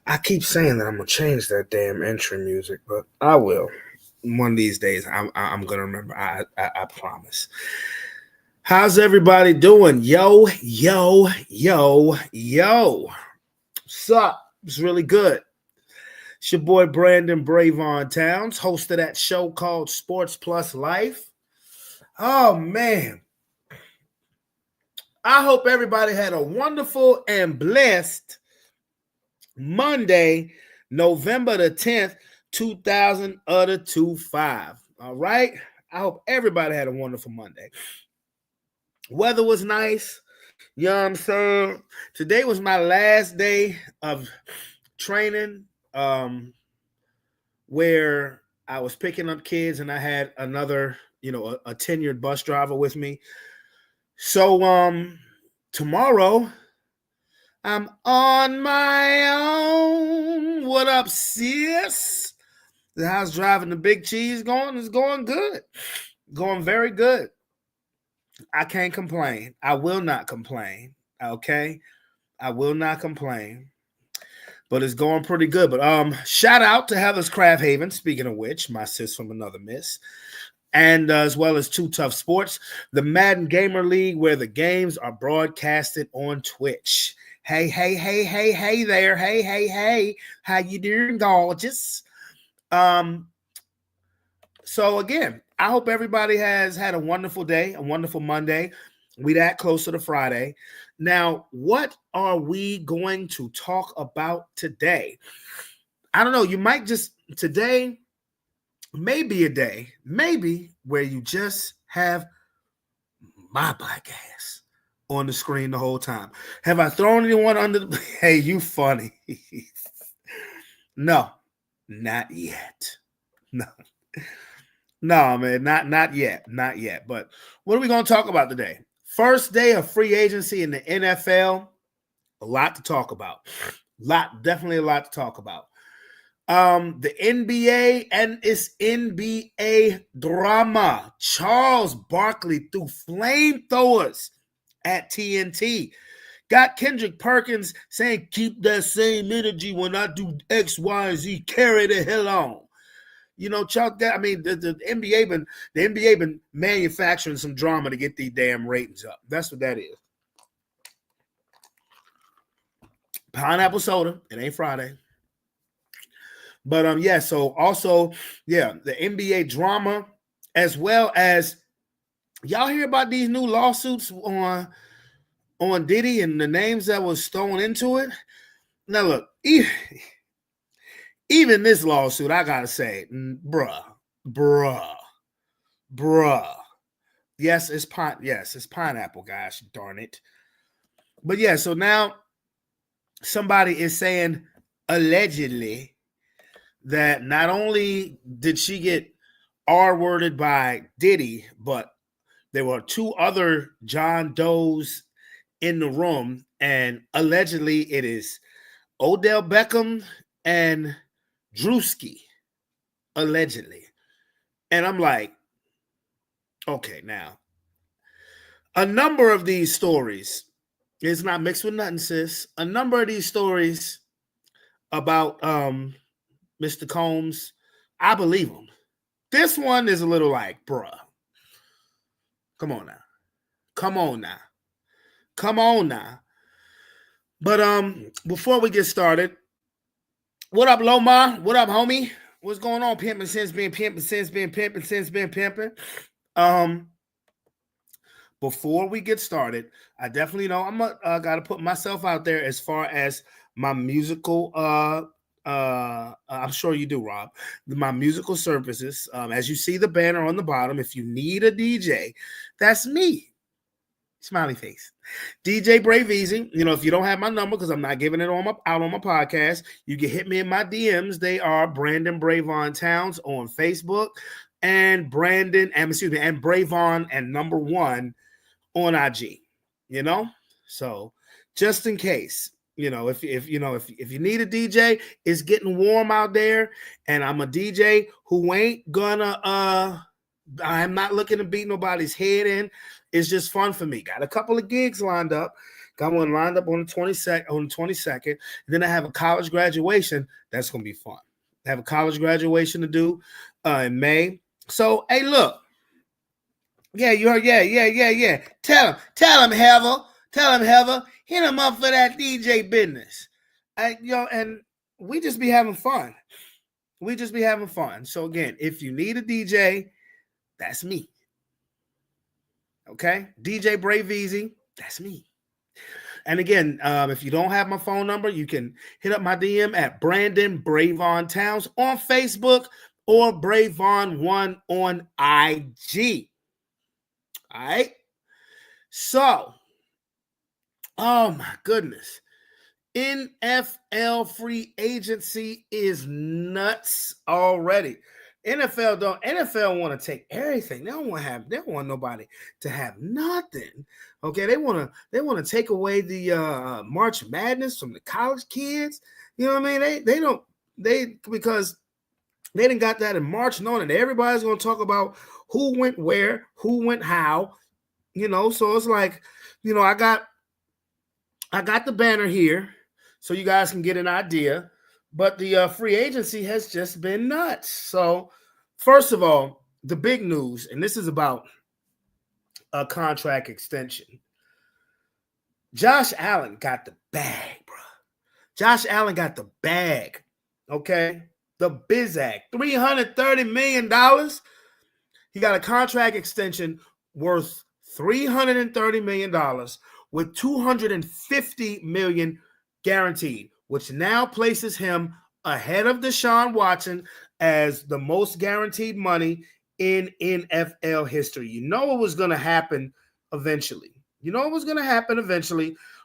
I keep saying that I'm gonna change that damn intro music, but I will. One of these days, I'm gonna remember. I promise. How's everybody doing? Yo, yo, yo, yo. What's up? It's really good. It's your boy Brandon Bravon Towns, host of that show called Sports Plus Life. Oh man. I hope everybody had a wonderful and blessed Monday, November the 10th, 2025. All right. I hope everybody had a wonderful Monday. Weather was nice. You know what I'm saying? Today was my last day of training, where I was picking up kids and I had another, a tenured bus driver with me. So tomorrow I'm on my own. What up, sis? How's driving the big cheese going? It's going good. Going very good. I can't complain. I will not complain. Okay? I will not complain. But it's going pretty good. But shout out to Heather's Craft Haven, speaking of which, my sis from another miss. And as well as Too Tough Sports, the Madden Gamer League, where the games are broadcasted on Twitch. Hey there. Hey. How you doing, gorgeous? So again, I hope everybody has had a wonderful day, a wonderful Monday. We that closer to Friday. Now, what are we going to talk about today? I don't know. You might just today may be a day, maybe where you just have my black ass on the screen the whole time. Have I thrown anyone under the... Hey, you funny. No, not yet. No, man, not yet. But what are we going to talk about today? First day of free agency in the NFL. A lot to talk about. Definitely a lot to talk about. The NBA and its NBA drama. Charles Barkley threw flamethrowers at TNT. Got Kendrick Perkins saying, keep that same energy when I do X, Y, and Z. Carry the hell on. You know, Chuck, that I mean, the NBA been manufacturing some drama to get these damn ratings up. That's what that is. Pineapple soda. It ain't Friday. But yeah, so also, yeah, the NBA drama, as well as y'all hear about these new lawsuits on Diddy and the names that was thrown into it. Now look, even this lawsuit, I gotta say, bruh. Yes, it's pineapple, guys. Darn it. But yeah, so now somebody is saying allegedly that not only did she get R-worded by Diddy, but there were two other John Does in the room, and allegedly it is Odell Beckham and Drewski, allegedly. And I'm like, okay, now, a number of these stories, it's not mixed with nothing, sis. A number of these stories about Mr. Combs, I believe them. This one is a little like, bruh. Come on now. But before we get started, what up, Loma? What up, homie? What's going on? Pimping since been pimping. Before we get started, I definitely know I'm gotta put myself out there as far as my musical I'm sure you do, Rob. My musical services. As you see the banner on the bottom, if you need a DJ, that's me. Smiley face. DJ Brave Easy. You know, if you don't have my number, because I'm not giving it out on my podcast, you can hit me in my DMs. They are Brandon Bravon Towns on Facebook and and Bravon and number 1 on IG. You know? So just in case. You know, if you need a DJ, it's getting warm out there, and I'm a DJ who ain't gonna I'm not looking to beat nobody's head in. It's just fun for me. Got a couple of gigs lined up. Got one lined up on the 22nd. And then I have a college graduation. That's gonna be fun. I have a college graduation to do in May. So hey, look. Yeah, you heard. Yeah. Tell him, Heather. Hit him up for that DJ business. And we just be having fun. So again, if you need a DJ, that's me. Okay, DJ Brave Easy, that's me. And again, if you don't have my phone number, you can hit up my DM at Brandon Bravon Towns on Facebook or Bravon1 on IG. All right. So, oh my goodness. NFL free agency is nuts already. NFL want to take everything. They don't want nobody to have nothing. Okay, they want to take away the March Madness from the college kids. You know what I mean? Because they didn't got that in March, knowing that everybody's going to talk about who went where, who went how. You know, so it's like, you know, I got the banner here so you guys can get an idea. But the free agency has just been nuts. So, first of all, the big news, and this is about a contract extension. Josh Allen got the bag, bro. Josh Allen got the bag, okay? The Bizag, $330 million. He got a contract extension worth $330 million with $250 million guaranteed, which now places him ahead of Deshaun Watson as the most guaranteed money in NFL history. You know it was going to happen eventually.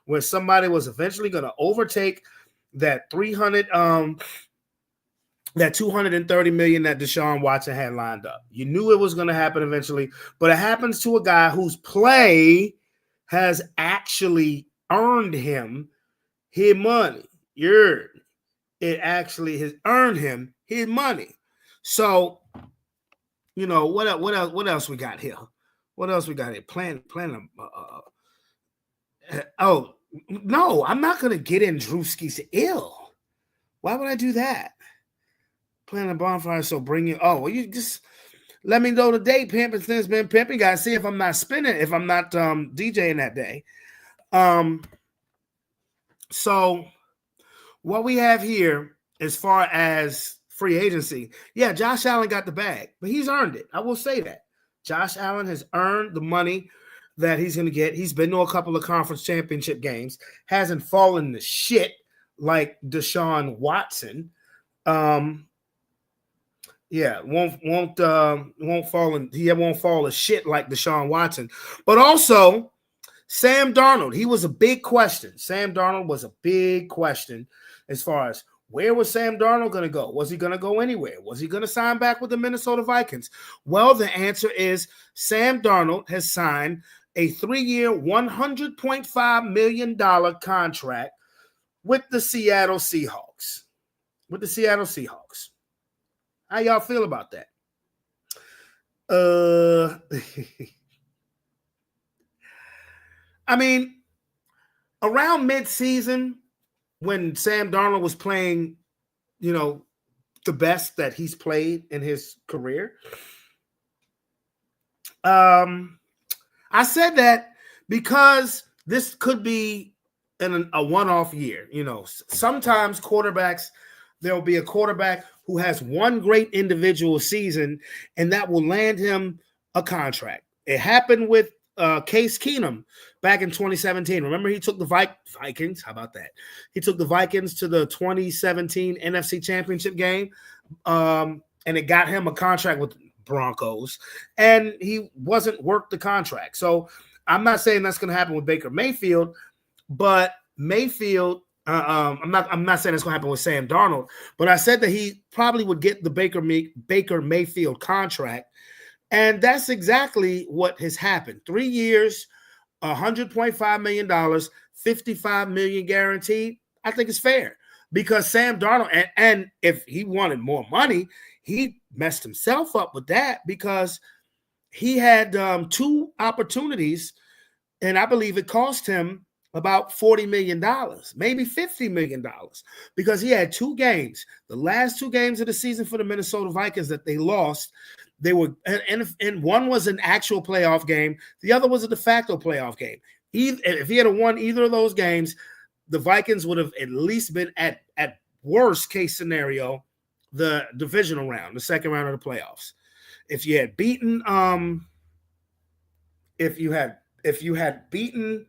Where somebody was eventually going to overtake that $230 million that Deshaun Watson had lined up. You knew it was going to happen eventually, but it happens to a guy whose play has actually earned him his money. It actually has earned him his money. So, you know, what else we got here? Oh, no, I'm not going to get in Drewski's ill. Why would I do that? Planning a bonfire, so bring you. Oh, well, you just let me know the day, pimp. And since it's been pimping, gotta see if I'm not spinning, if I'm not DJing that day. So what we have here as far as free agency, yeah, Josh Allen got the bag, but he's earned it. I will say that. Josh Allen has earned the money that he's going to get. He's been to a couple of conference championship games, hasn't fallen to shit like Deshaun Watson. Yeah, won't fall to shit like Deshaun Watson. But also, Sam Darnold, he was a big question. Sam Darnold was a big question as far as where was Sam Darnold going to go? Was he going to go anywhere? Was he going to sign back with the Minnesota Vikings? Well, the answer is Sam Darnold has signed a 3-year, $100.5 million contract with the Seattle Seahawks. How y'all feel about that? I mean, around mid-season, when Sam Darnold was playing, you know, the best that he's played in his career, I said that because this could be a one-off year. You know, sometimes quarterbacks, there will be a quarterback who has one great individual season, and that will land him a contract. It happened with Case Keenum back in 2017. Remember, he took the Vikings. How about that? He took the Vikings to the 2017 NFC Championship game, and it got him a contract with Broncos, and he wasn't worth the contract. So I'm not saying that's going to happen with Baker Mayfield, but Mayfield. I'm not saying it's going to happen with Sam Darnold, but I said that he probably would get the Baker Mayfield contract, and that's exactly what has happened. 3 years, $100.5 million, $55 million guaranteed. I think it's fair because Sam Darnold, and if he wanted more money, he messed himself up with that because he had 2 opportunities, and I believe it cost him about $40 million, maybe $50 million, because he had 2 games, the last 2 games of the season for the Minnesota Vikings that they lost. They were, and one was an actual playoff game, the other was a de facto playoff game. If he had won either of those games, the Vikings would have at least been at worst case scenario the divisional round, the second round of the playoffs. If you had beaten, if you had beaten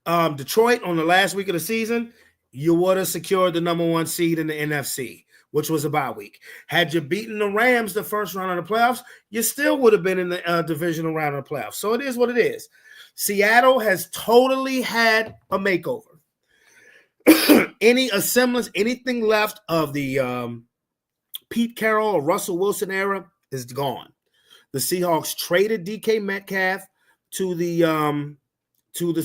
Detroit on the last week of the season, you would have secured the number 1 seed in the NFC, which was a bye week. Had you beaten the Rams the first round of the playoffs, you still would have been in the divisional round of the playoffs. So it is what it is. Seattle has totally had a makeover. Any semblance, anything left of the Pete Carroll or Russell Wilson era is gone. The Seahawks traded DK Metcalf to the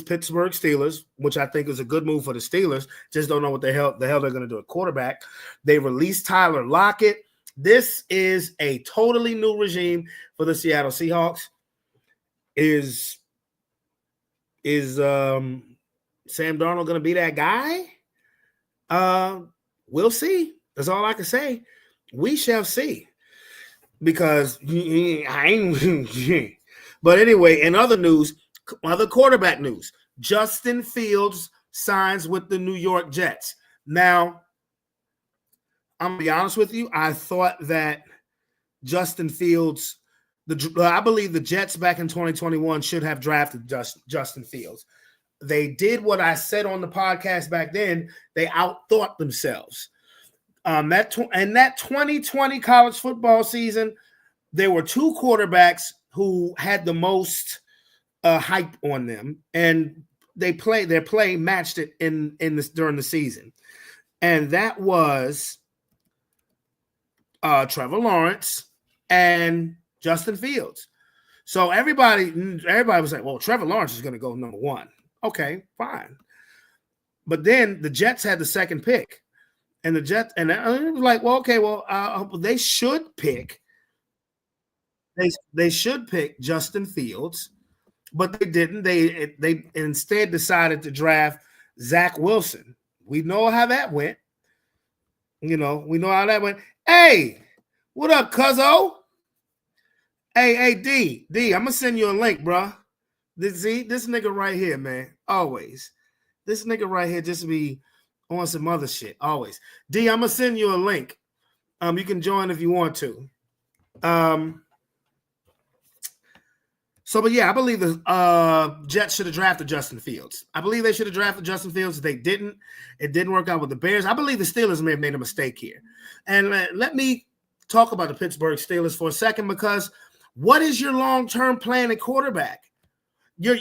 Pittsburgh Steelers, which I think is a good move for the Steelers. Just don't know what the hell they're going to do at quarterback. They released Tyler Lockett. This is a totally new regime for the Seattle Seahawks. Is Sam Darnold going to be that guy? We'll see. That's all I can say. We shall see. Because but anyway, in other news, other quarterback news, Justin Fields signs with the New York Jets. Now, I'm going to be honest with you. I thought that Justin Fields, I believe the Jets back in 2021 should have drafted Justin Fields. They did what I said on the podcast back then. They outthought themselves. That 2020 college football season, there were 2 quarterbacks who had the most hype on them, and their play matched it during the season, and that was Trevor Lawrence and Justin Fields. So everybody was like, "Well, Trevor Lawrence is going to go number 1." Okay, fine. But then the Jets had the second pick, and the Jets, and it was like, well, okay, well, they should pick. They should pick Justin Fields, but they didn't. They instead decided to draft Zach Wilson. We know how that went. We know how that went. Hey, what up, cuzzo? Hey, D, I'm gonna send you a link, bro. This nigga right here, man. Always. This nigga right here just be on some other shit. Always. D, I'm gonna send you a link. You can join if you want to. But yeah, I believe the Jets should have drafted Justin Fields. I believe they should have drafted Justin Fields. They didn't. It didn't work out with the Bears. I believe the Steelers may have made a mistake here. And let me talk about the Pittsburgh Steelers for a second, because what is your long-term plan at quarterback? I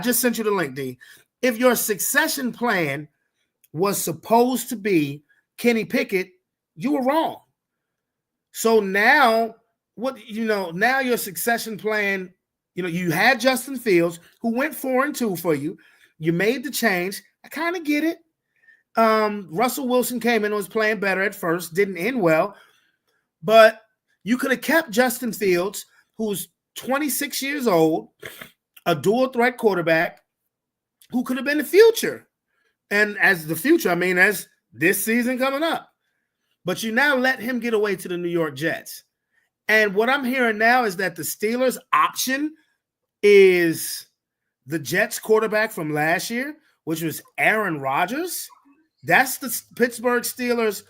just sent you the link, D. If your succession plan was supposed to be Kenny Pickett, you were wrong. So now now your succession plan, you had Justin Fields, who went 4-2 for you. You made the change. I kind of get it. Russell Wilson came in and was playing better at first, didn't end well. But you could have kept Justin Fields, who's 26 years old, a dual threat quarterback who could have been the future. And as the future, I mean, as this season coming up. But you now let him get away to the New York Jets. And what I'm hearing now is that the Steelers' option is the Jets quarterback from last year, which was Aaron Rodgers. That's the Pittsburgh Steelers'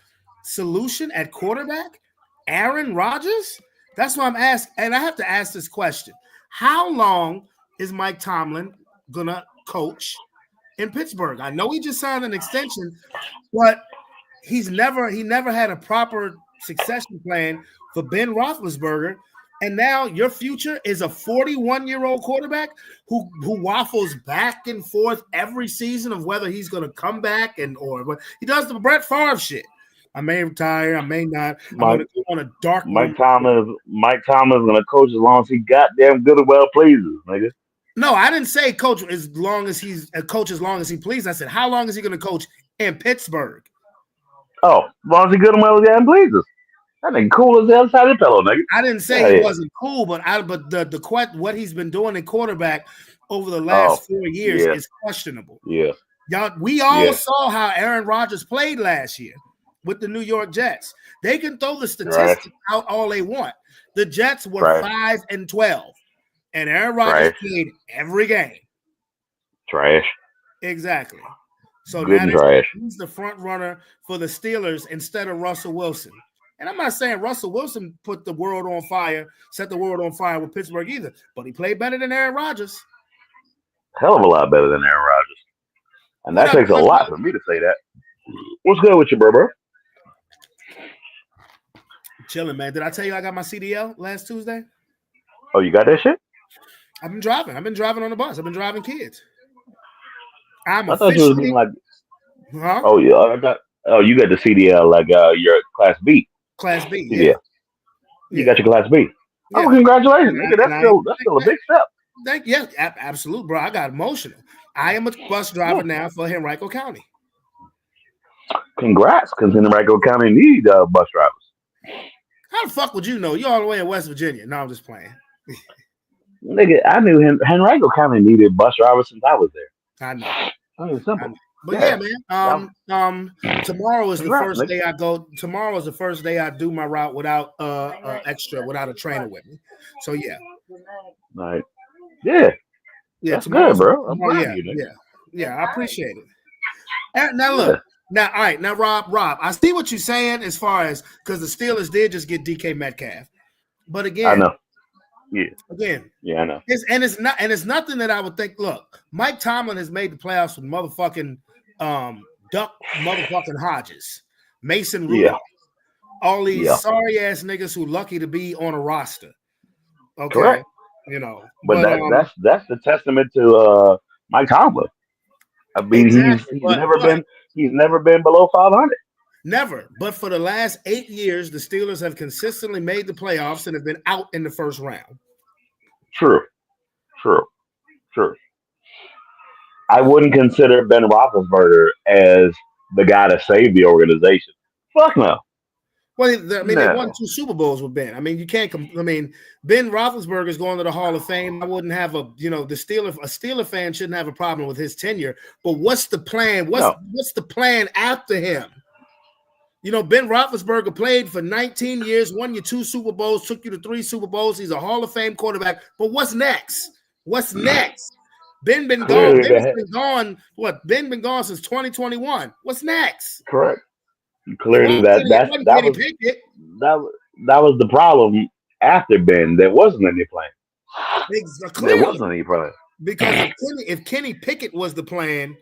solution at quarterback, Aaron Rodgers. That's why I'm asking, and I have to ask this question. How long is Mike Tomlin going to coach in Pittsburgh? I know he just signed an extension, but he never had a proper succession plan for Ben Roethlisberger, and now your future is a 41-year-old quarterback who waffles back and forth every season of whether he's going to come back but he does the Brett Favre shit. I may retire, I may not. I'm going to go on a dark. Mike Tomlin is going to coach as long as he goddamn good and well pleases, nigga. No, I didn't say coach as long as he's a coach as long as he pleases. I said, how long is he going to coach in Pittsburgh? Oh, as long as he good and well pleases. That nigga cool as hell, side pillow, nigga. I didn't say he wasn't cool, but what he's been doing in quarterback over the last 4 years yeah. is questionable. Yeah. We all saw how Aaron Rodgers played last year with the New York Jets. They can throw the statistics out all they want. The Jets were 5-12, and Aaron Rodgers played every game. Trash. Exactly. So Good now he's the front runner for the Steelers instead of Russell Wilson. And I'm not saying Russell Wilson put the world on fire, set the world on fire with Pittsburgh either, but he played better than Aaron Rodgers. Hell of a lot better than Aaron Rodgers. And that takes a lot for me to say that. What's good with you, bro? Chilling, man. Did I tell you I got my CDL last Tuesday? Oh, you got that shit? I've been driving. I've been driving on the bus. I've been driving kids. I thought you was being like, huh? Oh yeah, you got the CDL like your Class B. Class B, yeah. You got your Class B. Yeah. Oh, congratulations, nigga. That's still a big step. Yes, absolutely, bro. I got emotional. I am a bus driver now for Henrico County. Congrats, because Henrico County need bus drivers. How the fuck would you know? You're all the way in West Virginia. No, I'm just playing. Nigga, I knew Henrico County needed bus drivers since I was there. I know. It's simple. But yeah, man. Tomorrow is the first day I go. Tomorrow is the first day I do my route without without a trainer with me. So yeah. Right. Yeah. Yeah. That's good, bro. I'm proud of you, yeah. I appreciate it. And now look. Now, all right. Now, Rob, I see what you're saying as far as because the Steelers did just get DK Metcalf, but again, I know. Yeah. Again. Yeah, I know. It's nothing that I would think. Look, Mike Tomlin has made the playoffs with motherfucking Duck motherfucking Hodges, Mason Rudolph, all these sorry ass niggas who lucky to be on a roster. Okay. Correct. You know. But that's the testament to Mike Tomlin. I mean, exactly. He's never been below 500. Never. But for the last 8 years, the Steelers have consistently made the playoffs and have been out in the first round. True. I wouldn't consider Ben Roethlisberger as the guy to save the organization. Fuck no. Well, they won 2 Super Bowls with Ben. I mean, you can't. Ben Roethlisberger is going to the Hall of Fame. I wouldn't have a Steeler fan shouldn't have a problem with his tenure. But what's the plan? What's the plan after him? You know, Ben Roethlisberger played for 19 years, won you 2 Super Bowls, took you to 3 Super Bowls. He's a Hall of Fame quarterback. But what's next? Ben been gone. Ben been gone since 2021. What's next? Correct. Clearly, that was the problem after Ben. There wasn't any plan. Exactly. There wasn't any plan because if Kenny Pickett was the plan,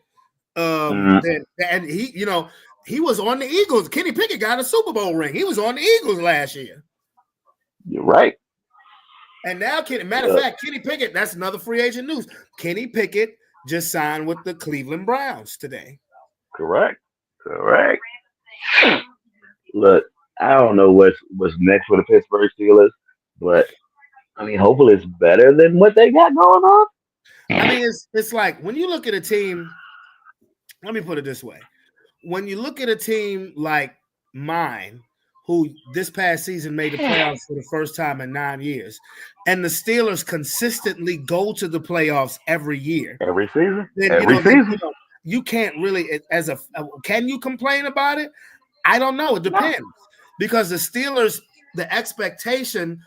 then he was on the Eagles. Kenny Pickett got a Super Bowl ring. He was on the Eagles last year. You're right. And now, matter of fact, Kenny Pickett, that's another free agent news. Kenny Pickett just signed with the Cleveland Browns today. Correct. Look, I don't know what's next for the Pittsburgh Steelers, but I mean, hopefully it's better than what they got going on. I mean, it's like when you look at a team, let me put it this way. When you look at a team like mine, who this past season made the playoffs for the first time in 9 years, and the Steelers consistently go to the playoffs every year. Every season? Every season. You can't really, can you complain about it? I don't know. It depends. Because the Steelers, the expectation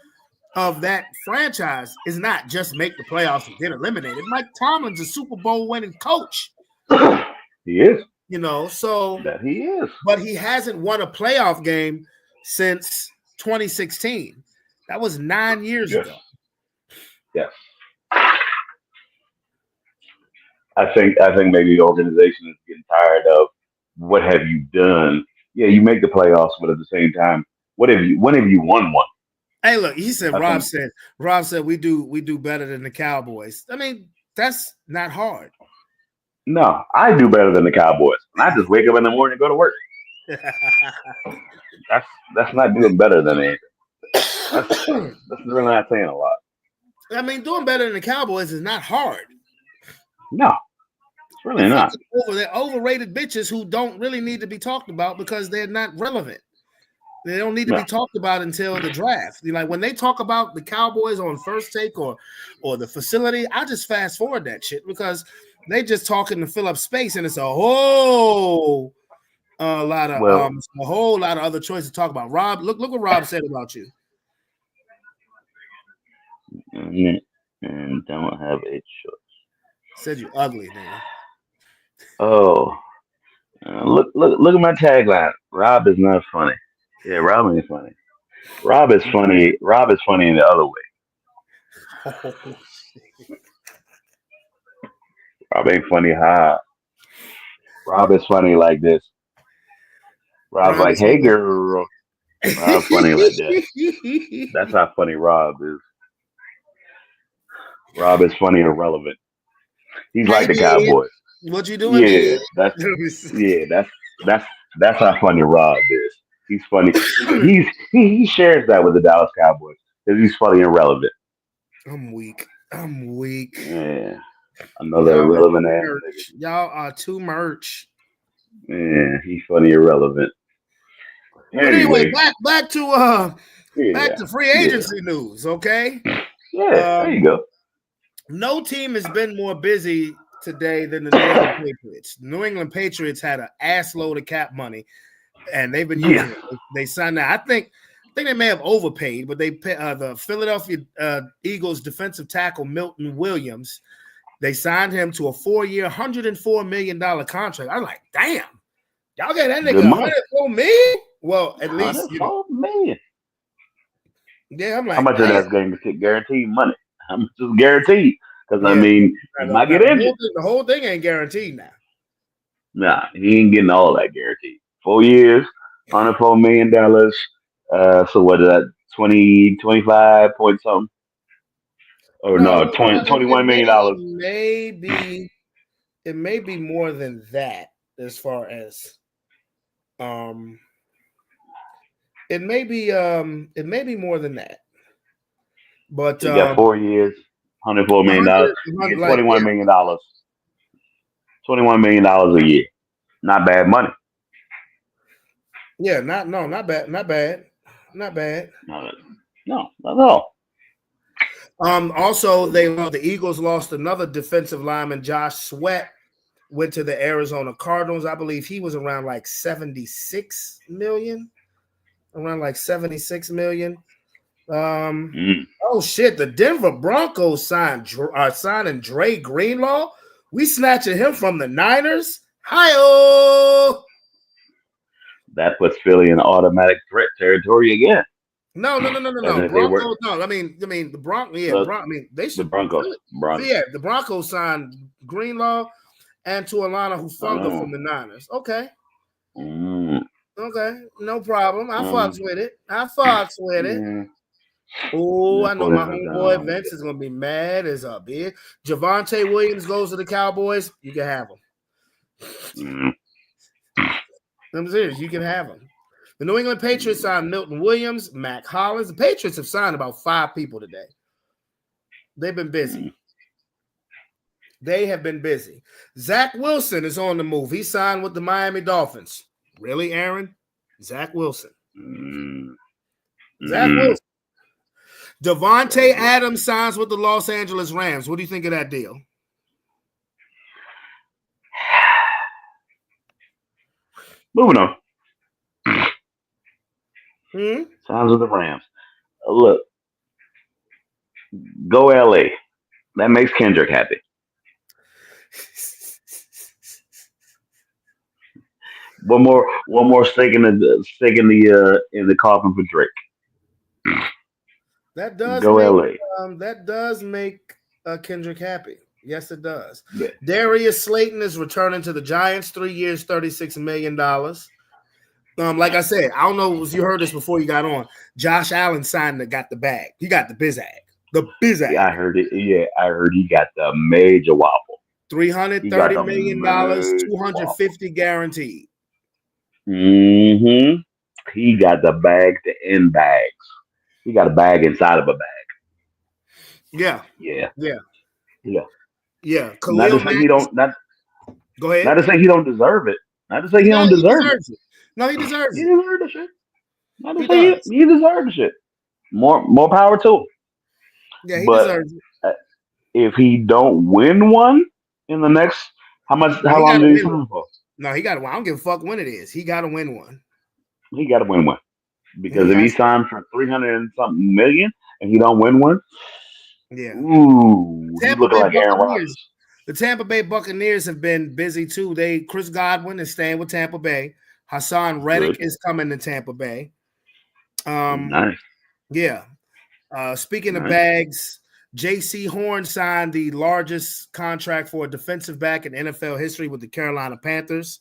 of that franchise is not just make the playoffs and get eliminated. Mike Tomlin's a Super Bowl winning coach. He is. You know, so that he is. But he hasn't won a playoff game since 2016. That was 9 years ago. Yes. I think maybe the organization is getting tired of what have you done? Yeah, you make the playoffs, but at the same time, when have you won one? Hey, look, he said Rob said we do better than the Cowboys. I mean, that's not hard. No, I do better than the Cowboys. And I just wake up in the morning and go to work. That's not doing better than anything. That's really not saying a lot. I mean, doing better than the Cowboys is not hard. No, it's really not. They're overrated bitches who don't really need to be talked about because they're not relevant. They don't need to be talked about until the draft. Like when they talk about the Cowboys on First Take or the facility, I just fast forward that shit because they just talking to fill up space, and it's a whole lot of a whole lot of other choices to talk about. Rob, look what Rob said about you. And don't have a choice. Said you ugly, man. Oh, look at my tagline. Rob is not funny. Yeah, Rob ain't funny. Rob is funny. Rob is funny in the other way. Oh, Rob ain't funny. Rob is funny like this. Rob's like, hey girl. Rob funny like that. That's how funny Rob is. Rob is funny and relevant. He's like the Cowboys. What you doing? Yeah, that's how funny Rob is. He's funny. He shares that with the Dallas Cowboys because he's funny and relevant. I'm weak. Yeah, another relevant ass. Y'all are too merch. Yeah, he's funny and relevant. But anyway, back to free agency news. Okay. Yeah, there you go. No team has been more busy today than the New England Patriots. New England Patriots had an ass load of cap money, and they've been using it. They signed that. I think they may have overpaid, but they the Philadelphia Eagles defensive tackle Milton Williams. They signed him to a 4-year, $104 million contract. I'm like, damn, y'all get that nigga $104 million? Well, at least $104 million. Yeah, I'm like, how much of that's going to get guaranteed money? How much is guaranteed? Because I mean, he might get injured. The whole thing ain't guaranteed now. Nah, he ain't getting all that guaranteed. 4 years, $104 million. So what is that? 25 point something? Or no, $21 million. It may be more than that as far as it may be more than that. But you got 4 years, $104 million, $21 million. $21 million a year. Not bad money. Yeah, not bad. Not bad. No, not at all. Also, the Eagles lost another defensive lineman, Josh Sweat, went to the Arizona Cardinals. I believe he was around like 76 million. Around like 76 million. Oh shit! The Denver Broncos signing Dre Greenlaw. We snatching him from the Niners. Hi-oh! That puts Philly in automatic threat territory again. No. Broncos. No, I mean the Broncos. Yeah, they should. The Broncos. Yeah, the Broncos signed Greenlaw and Tualana Hufanga from the Niners. Okay. Okay, no problem. I fucks with it. Oh, I know my homeboy Vince is gonna be mad as a bitch. Javonte Williams goes to the Cowboys. You can have him. I'm serious. You can have him. The New England Patriots signed Milton Williams, Mac Hollins. The Patriots have signed about 5 people today. They've been busy. They have been busy. Zach Wilson is on the move. He signed with the Miami Dolphins. Really, Aaron? Zach Wilson. Zach Wilson. Devontae Adams signs with the Los Angeles Rams. What do you think of that deal? Moving on. Signs with the Rams. Look, go LA. That makes Kendrick happy. One more stake in the coffin for Drake. That does go LA. That does make Kendrick happy. Yes, it does. Yeah. Darius Slayton is returning to the Giants. 3 years, $36 million. Like I said, I don't know if you heard this before you got on. Josh Allen signed got the bag. He got the bizag. The bizag. Yeah, I heard it. Yeah, I heard he got the major waffle. $330 million, $250 guaranteed. He got the bag to end bags. He got a bag inside of a bag. Yeah. Not to say he don't. Go ahead. Not to say he don't deserve it. Not to say he don't deserve it. No, he deserves it. He deserves the shit. I He just say does. he deserves the shit. More power to him. Yeah, he But deserves it. if he don't win one in the next, No, how he long got to did he win sign one. for? No, he got to. I don't give a fuck when it is. He got to win one. He got to win one because He if he has to. signed for 300 and something million and he don't win one, Yeah. ooh, he Tampa looking Bay like Aaron Buccaneers. Rodgers. The Tampa Bay Buccaneers have been busy too. Chris Godwin is staying with Tampa Bay. Hassan Reddick Good, is coming to Tampa Bay. Um, nice, yeah. Speaking of nice. bags, J.C. Horn signed the largest contract for a defensive back in NFL history with the Carolina Panthers.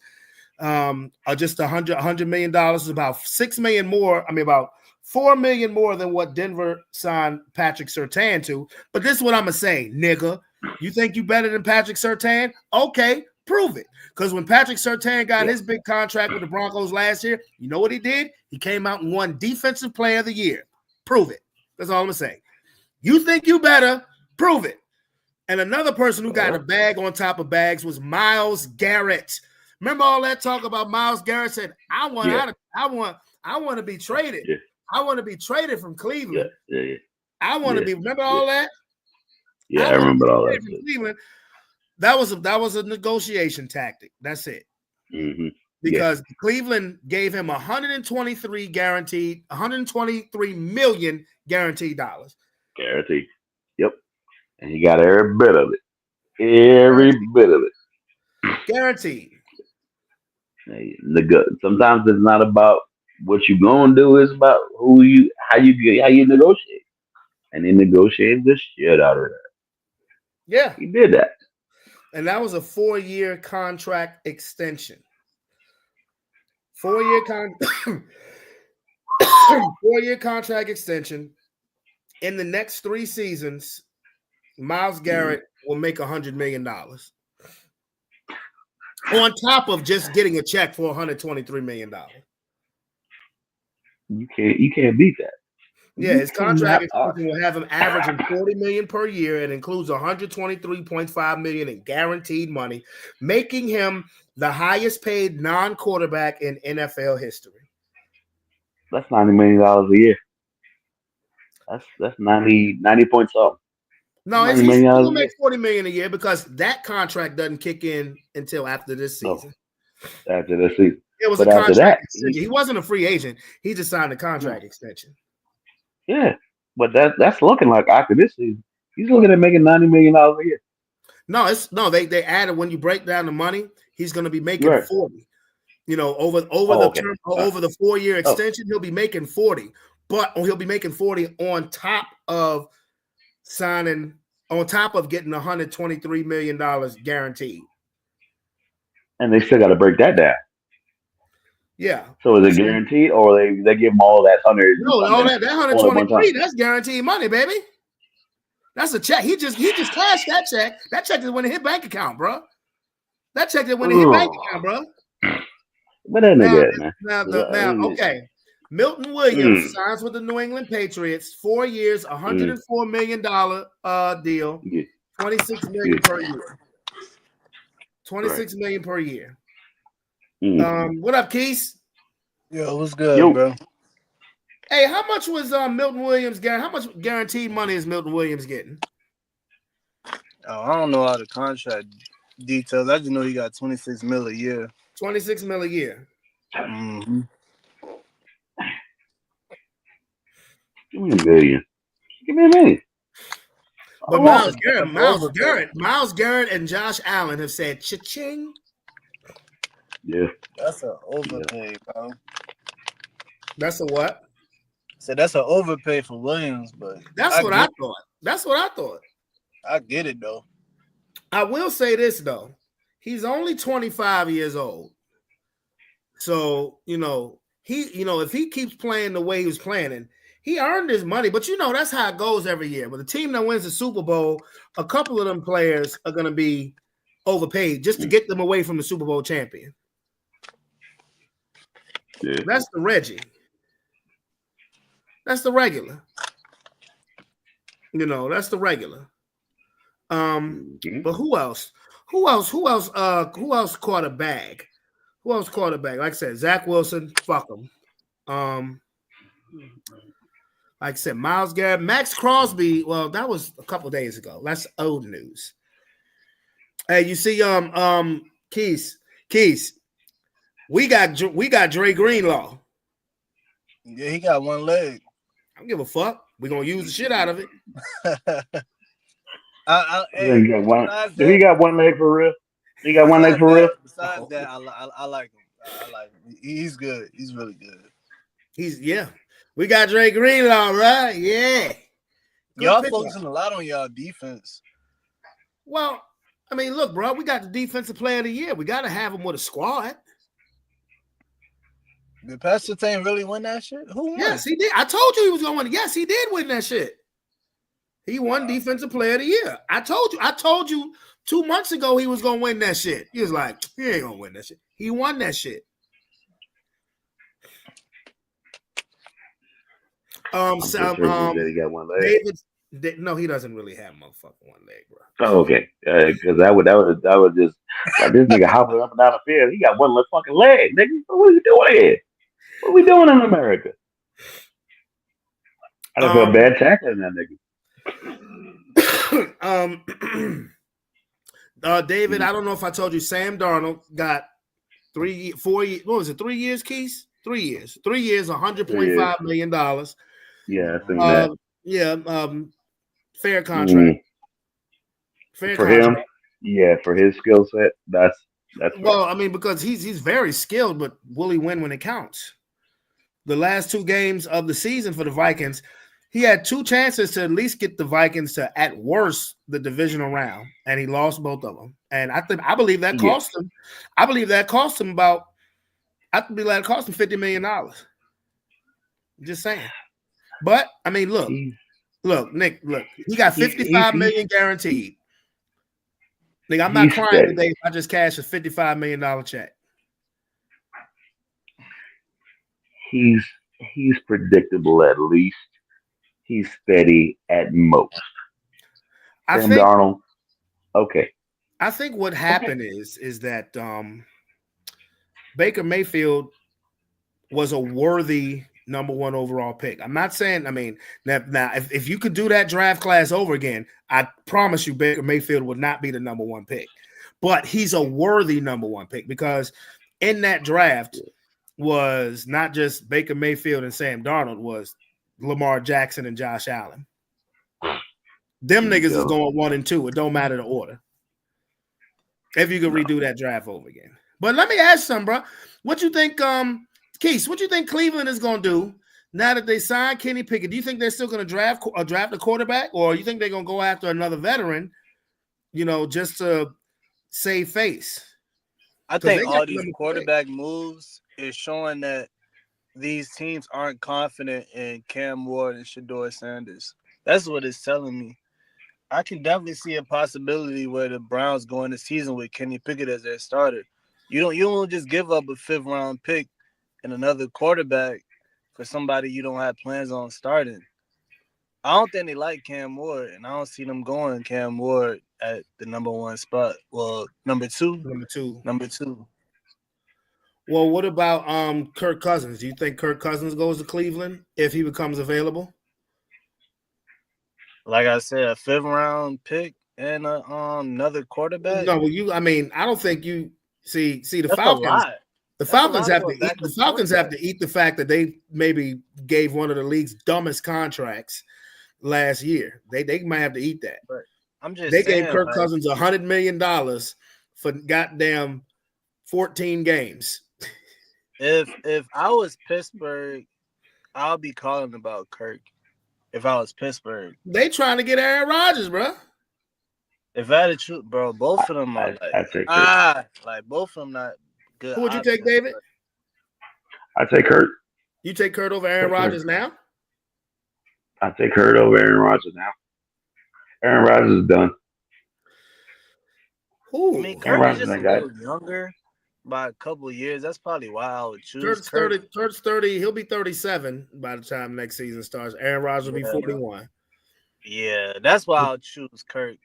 Just $100 million is about $6 million more. I mean, about $4 million more than what Denver signed Patrick Surtain to. But this is what I'm gonna say, nigga. You think you better than Patrick Surtain? Okay, prove it. Because when Patrick Surtain got Yeah. his big contract with the Broncos last year, you know what he did? He came out and won Defensive Player of the Year. Prove it. That's all I'm gonna say. You think you better? Prove it. And another person who got a bag on top of bags was Myles Garrett. Remember all that talk about Myles Garrett said, I want to be traded. Yeah. I want to be traded from Cleveland. Yeah. I want to be. Remember all that? Yeah, I remember all that. From Cleveland. That was a negotiation tactic. That's it. Mm-hmm. Because Cleveland gave him 123 million guaranteed dollars. Guaranteed. Yep. And he got every bit of it. Every bit of it. Guaranteed. Sometimes it's not about what you're gonna do, it's about how you negotiate. And he negotiated the shit out of that. Yeah. He did that. And that was a 4-year contract extension. 4-year 4-year contract extension. In the next 3 seasons, Myles Garrett will make $100 million. On top of just getting a check for $123 million. You can't beat that. Yeah, his contract extension will have him averaging $40 million per year and includes $123.5 million in guaranteed money, making him the highest paid non-quarterback in NFL history. That's $90 million a year. That's 90 points up. No, he's still gonna make $40 million a year because that contract doesn't kick in until after this season. No, after this season. It was a contract extension. He wasn't a free agent. He just signed a contract extension. Yeah, but that's looking like after this season, he's looking at making $90 million a year. No, they added when you break down the money, he's going to be making 40. You know, over the 4-year extension, he'll be making 40, but he'll be making 40 on top of getting $123 million guaranteed. And they still got to break that down. Yeah. So is it guaranteed, or they give him all that 100? No, all that 123. That's guaranteed money, baby. That's a check. He just cashed that check. That check is when it hit bank account, bro. That check is when it hit bank account, bro. But that nigga, man. Now, okay. Milton Williams signs with the New England Patriots, 4 years, $104 million deal, $26 million per year. $26 million per year. What up, Keith? Yo, what's good, bro? Hey, how much was Milton Williams getting? How much guaranteed money is Milton Williams getting? Oh, I don't know all the contract details. I just know he got $26 million a year. $26 million a year. Mm-hmm. Give me $1 million. Give me $1 million. But Myles Garrett and Josh Allen have said cha-ching. Yeah. That's an overpay, bro. That's a what? So that's an overpay for Williams, but that's what I thought. That's what I thought. I get it though. I will say this though. He's only 25 years old. So, if he keeps playing the way he was playing, he earned his money. But that's how it goes every year. With a team that wins the Super Bowl, a couple of them players are gonna be overpaid just to get them away from the Super Bowl champion. Yeah. That's the Reggie. That's the regular. That's the regular. But who else? Who else caught a bag? Who else caught a bag? Like I said, Zach Wilson, fuck him. Like I said, Myles Garrett, Max Crosby. Well, that was a couple days ago. That's old news. Hey, you see, Keys. We got Dre Greenlaw. Yeah, he got one leg. I don't give a fuck. We're gonna use the shit out of it. Hey, he got one leg for real? He got one leg for real? Besides that, I like him. I like him. He's good. He's really good. We got Dre Greenlaw, right? Yeah. Good Y'all pickup. focusing a lot on y'all defense. Well, I mean, look, bro, we got the defensive player of the year. We got to have him with a squad. Did Pastor Tane really win that shit? Who won? Yes, he did. I told you he was going to win. Yes, he did win that shit. He won defensive player of the year. I told you 2 months ago he was going to win that shit. He was like, he ain't going to win that shit. He won that shit. That he got one leg. No, he doesn't really have motherfucking one leg, bro. Oh, okay. Because that would just like this nigga hopping up and down the field. He got one left fucking leg, nigga. What are you doing here? What are we doing in America? I don't feel bad tackling that nigga. David, I don't know if I told you, Sam Darnold got 3 years, what was it, 3 years, Keys? 3 years. 3 years, $100.5 million. Yeah, I think that. Yeah, fair contract. Fair for contract. him. Yeah, for his skill set, that's well, I mean, because he's very skilled, but will he win when it counts? The last 2 games of the season for the Vikings, he had 2 chances to at least get the Vikings to, at worst, the divisional round, and he lost both of them. And I believe that cost him. I believe that cost him $50 million. Just saying. But I mean, look, Nick, he got $55 million guaranteed. Nigga, I'm not crying today if I just cash a $55 million check. He's predictable at least. He's steady at most. Sam Darnold. Okay. I think what happened is that Baker Mayfield was a worthy number 1 overall pick. I'm not saying, I mean, now if you could do that draft class over again, I promise you Baker Mayfield would not be the number 1 pick. But he's a worthy number 1 pick because in that draft was not just Baker Mayfield and Sam Darnold, was Lamar Jackson and Josh Allen. Them niggas is going 1 and 2. It don't matter the order. If you could redo that draft over again. But let me ask something, bro. What you think, Keith, what you think Cleveland is going to do now that they signed Kenny Pickett? Do you think they're still going to draft a quarterback, or you think they're going to go after another veteran, just to save face? I think all these quarterback moves is showing that these teams aren't confident in Cam Ward and Shedeur Sanders. That's what it's telling me. I can definitely see a possibility where the Browns go into season with Kenny Pickett as their starter. You don't just give up a 5th round pick and another quarterback for somebody you don't have plans on starting. I don't think they like Cam Ward, and I don't see them going Cam Ward at the number 1 spot. Well, number 2. Number 2. Well, what about Kirk Cousins? Do you think Kirk Cousins goes to Cleveland if he becomes available? Like I said, a 5th round pick and another quarterback. No, well, I don't think you see the Falcons. The Falcons have to eat the fact that they maybe gave one of the league's dumbest contracts last year. They might have to eat that. But I'm just they gave Kirk Cousins $100 million for goddamn 14 games. If I was Pittsburgh, I'll be calling about Kirk. If I was Pittsburgh, they trying to get Aaron Rodgers, bro. If I had to choose, bro, both of them are both of them not good. Who would you take, David? I take Kurt. You take Kurt over Aaron Rodgers now? I take Kurt over Aaron Rodgers now. Aaron Rodgers is done. Ooh, I mean, Kurt is just a little younger by a couple of years. That's probably why I would choose Kurt. Kurt's 30. He'll be 37 by the time next season starts. Aaron Rodgers will be 41. Yeah, that's why I'll choose Kurt.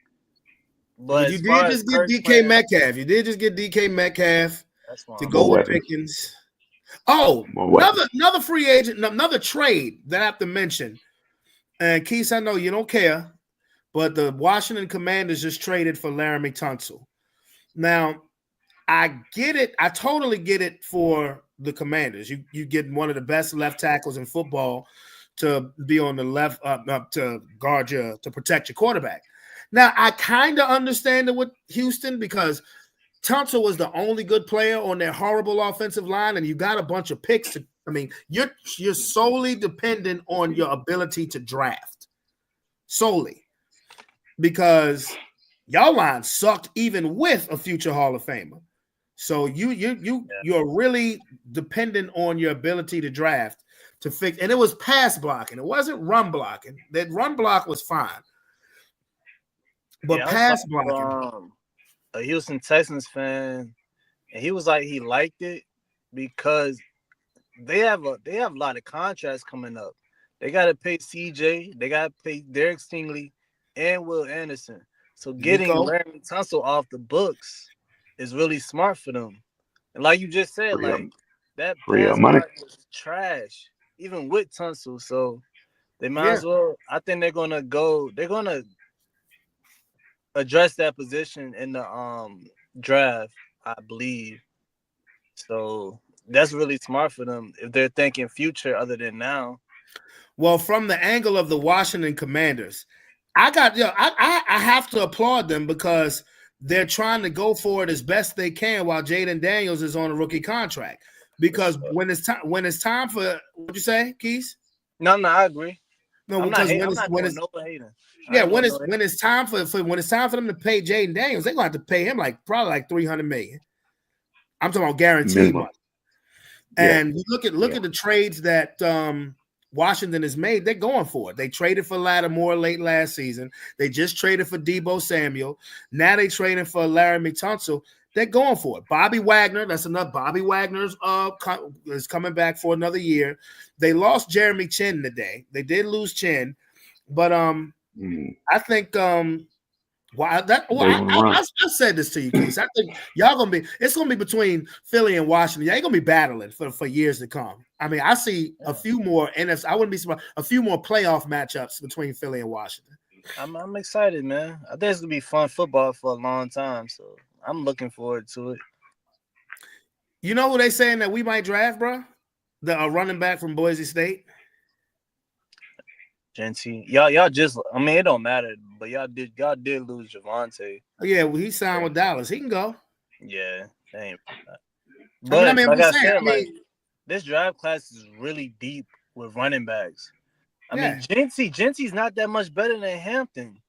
But you did just get DK Metcalf. You did just get DK Metcalf to go with Pickens. Oh, another free agent, another trade that I have to mention. And Keith, I know you don't care, but the Washington Commanders just traded for Laramie Tunsil. Now, I get it. I totally get it for the Commanders. You get one of the best left tackles in football to be on the left to guard to protect your quarterback. Now, I kind of understand it with Houston because Tunsil was the only good player on their horrible offensive line, and you got a bunch of picks. You're solely dependent on your ability to draft. Solely. Because y'all line sucked even with a future Hall of Famer. So you're really dependent on your ability to draft to fix, and it was pass blocking. It wasn't run blocking. That run block was fine. But pass blocking. A Houston Texans fan, and he was like he liked it because they have a lot of contracts coming up. They got to pay CJ, they got to pay Derek Stingley and Will Anderson. So getting Laramie Tunsil off the books is really smart for them. And like you just said, that pass block was trash, even with Tunsil. So they might as well. I think they're gonna address that position in the draft, I believe. So that's really smart for them if they're thinking future other than now. Well, from the angle of the Washington Commanders, I have to applaud them because they're trying to go for it as best they can while Jaden Daniels is on a rookie contract. Because when it's time for what you say, Keith? No, I agree. No, because when it's time for them to pay Jaden Daniels, they're gonna have to pay him probably like $300 million. I'm talking about guaranteed money. And you look at the trades that Washington has made, they're going for it. They traded for Lattimore late last season. They just traded for Deebo Samuel. Now they traded for Laramie Tunsil. They're going for it. Bobby Wagner, that's another. Bobby Wagner's is coming back for another year. They lost Jeremy Chin today. They did lose Chin, but I think I said this to you, Keith. I think it's gonna be between Philly and Washington. Y'all gonna be battling for years to come. I mean, I see a few more NFC. I wouldn't be surprised. A few more playoff matchups between Philly and Washington. I'm excited, man. I think it's gonna be fun football for a long time. So I'm looking forward to it. You know who they saying that we might draft, bro? The running back from Boise State. Genty. Y'all just, I mean, it don't matter, but y'all did lose Javonte. Yeah, well, he signed with Dallas. He can go. Yeah, ain't. But this draft class is really deep with running backs. I mean, Genty's not that much better than Hampton.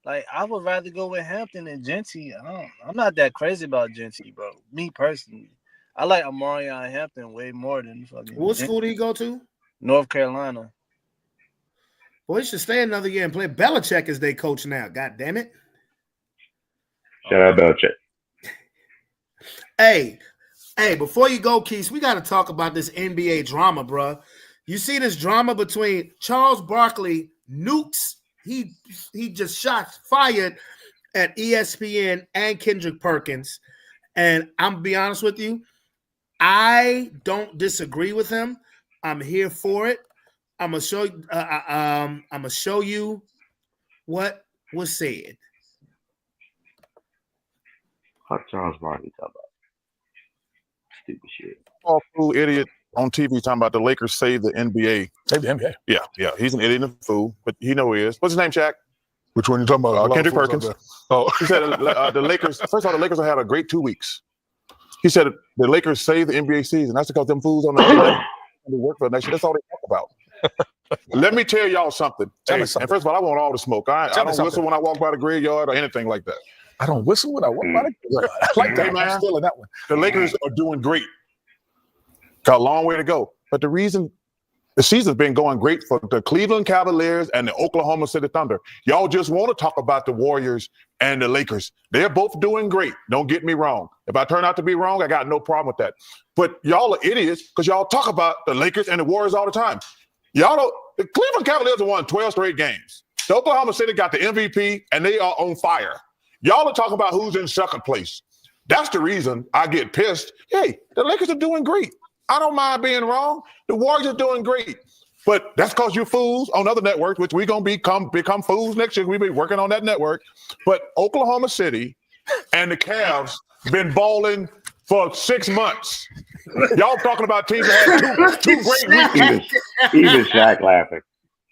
Like, I would rather go with Hampton than Genty. I'm not that crazy about Genty, bro. Me personally, I like Amarion Hampton way more than fucking. What school did he go to? North Carolina. Well, he should stay another year and play. Belichick is their coach now. God damn it! Shout out Belichick. Hey, before you go, Keith, we got to talk about this NBA drama, bro. You see this drama between Charles Barkley, nukes. He just fired at ESPN and Kendrick Perkins. And I'm gonna be honest with you, I don't disagree with him. I'm here for it. I'm gonna show you what was said. What Charles Barkley talk about? Stupid shit. Oh, fool idiot on TV talking about the Lakers save the NBA. Save the NBA. Yeah. He's an idiot and a fool, but he know he is. What's his name, Shaq? Which one you talking about? Kendrick Perkins. Oh, he said the Lakers. First of all, the Lakers had a great 2 weeks. He said the Lakers saved the NBA season. That's because them fools on the they work for the nation. That's all they talk about. Let me tell y'all something. And first of all, I want all the smoke. I don't whistle when I walk by the graveyard or anything like that. I don't whistle when I walk by the graveyard. I like that, man. I'm still in that one. The Lakers are doing great. Got a long way to go. But the reason the season's been going great for the Cleveland Cavaliers and the Oklahoma City Thunder. Y'all just want to talk about the Warriors and the Lakers. They're both doing great. Don't get me wrong. If I turn out to be wrong, I got no problem with that. But y'all are idiots because y'all talk about the Lakers and the Warriors all the time. Y'all don't. The Cleveland Cavaliers have won 12 straight games. The Oklahoma City got the MVP, and they are on fire. Y'all are talking about who's in second place. That's the reason I get pissed. Hey, the Lakers are doing great. I don't mind being wrong. The Warriors are doing great. But that's because you fools on other networks, which we're going to become fools next year. We'll be working on that network. But Oklahoma City and the Cavs been balling for 6 months. Y'all talking about teams that had two great weeks. Even Shaq laughing.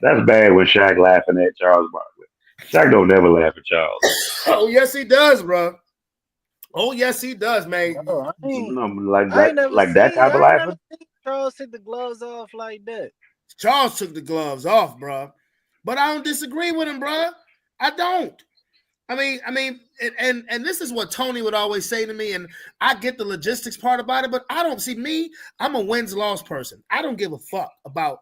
That's bad when Shaq laughing at Charles Barkley. Shaq don't never laugh at Charles. Oh, yes, he does, bro. Oh, yes, he does, man. Oh, Like that type of laughing. Charles took the gloves off like that. Charles took the gloves off, bro. But I don't disagree with him, bro. I don't. I mean, and this is what Tony would always say to me, and I get the logistics part about it, but I don't see me. I'm a wins-loss person. I don't give a fuck about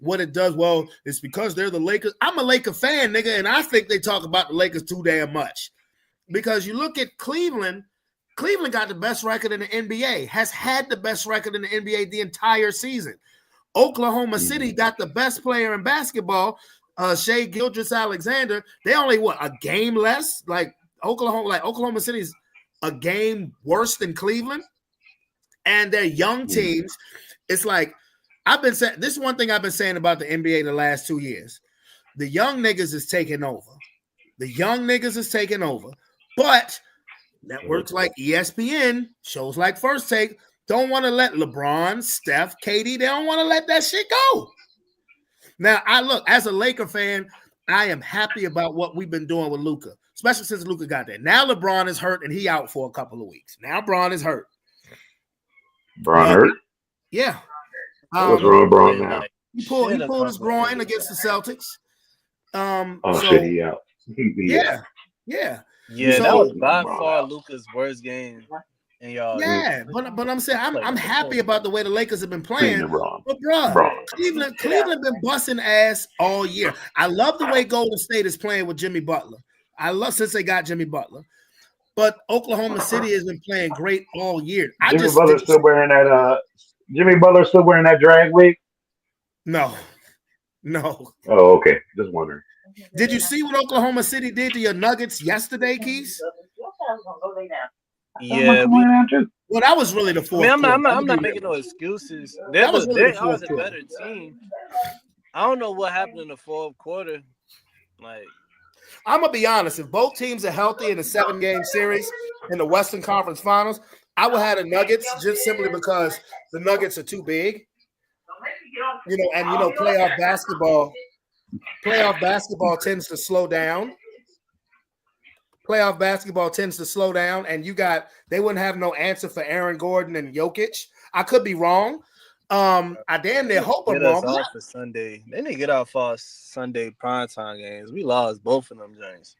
what it does. Well, it's because they're the Lakers. I'm a Laker fan, nigga, and I think they talk about the Lakers too damn much. Because you look at Cleveland, Cleveland got the best record in the NBA, has had the best record in the NBA the entire season. Oklahoma City got the best player in basketball, Shai Gilgeous-Alexander. They only a game less? Like Oklahoma City's a game worse than Cleveland. And their young teams, it's like I've been saying this is one thing I've been saying about the NBA the last 2 years. The young niggas is taking over. But networks like ESPN, shows like First Take, don't want to let LeBron, Steph, KD, they don't want to let that shit go. Now, as a Laker fan, I am happy about what we've been doing with Luka, especially since Luka got there. Now LeBron is hurt and he out for a couple of weeks. Now Bron is hurt. Bron hurt? Yeah. What's wrong with Bron now? He pulled his groin against the Celtics. Shit, he out. Yeah. Yeah, So, that was by far Luka's worst game. And y'all, but I'm saying I'm happy about the way the Lakers have been playing. But Cleveland been busting ass all year. I love the way Golden State is playing with Jimmy Butler. I love since they got Jimmy Butler. But Oklahoma City has been playing great all year. Jimmy Butler's still wearing that drag wig? No. Oh, okay. Just wondering. Did you see what Oklahoma City did to your Nuggets yesterday, Keys? Yeah, well, that was really the fourth. I'm not making no excuses. That was a better team. I don't know what happened in the fourth quarter. Like, I'm gonna be honest. If both teams are healthy in a 7-game series in the Western Conference Finals, I would have the Nuggets just simply because the Nuggets are too big. Playoff basketball tends to slow down. Playoff basketball tends to slow down, and they wouldn't have no answer for Aaron Gordon and Jokic. I could be wrong. I damn near hope I'm wrong. Off for Sunday. They didn't get off our Sunday primetime games. We lost both of them games.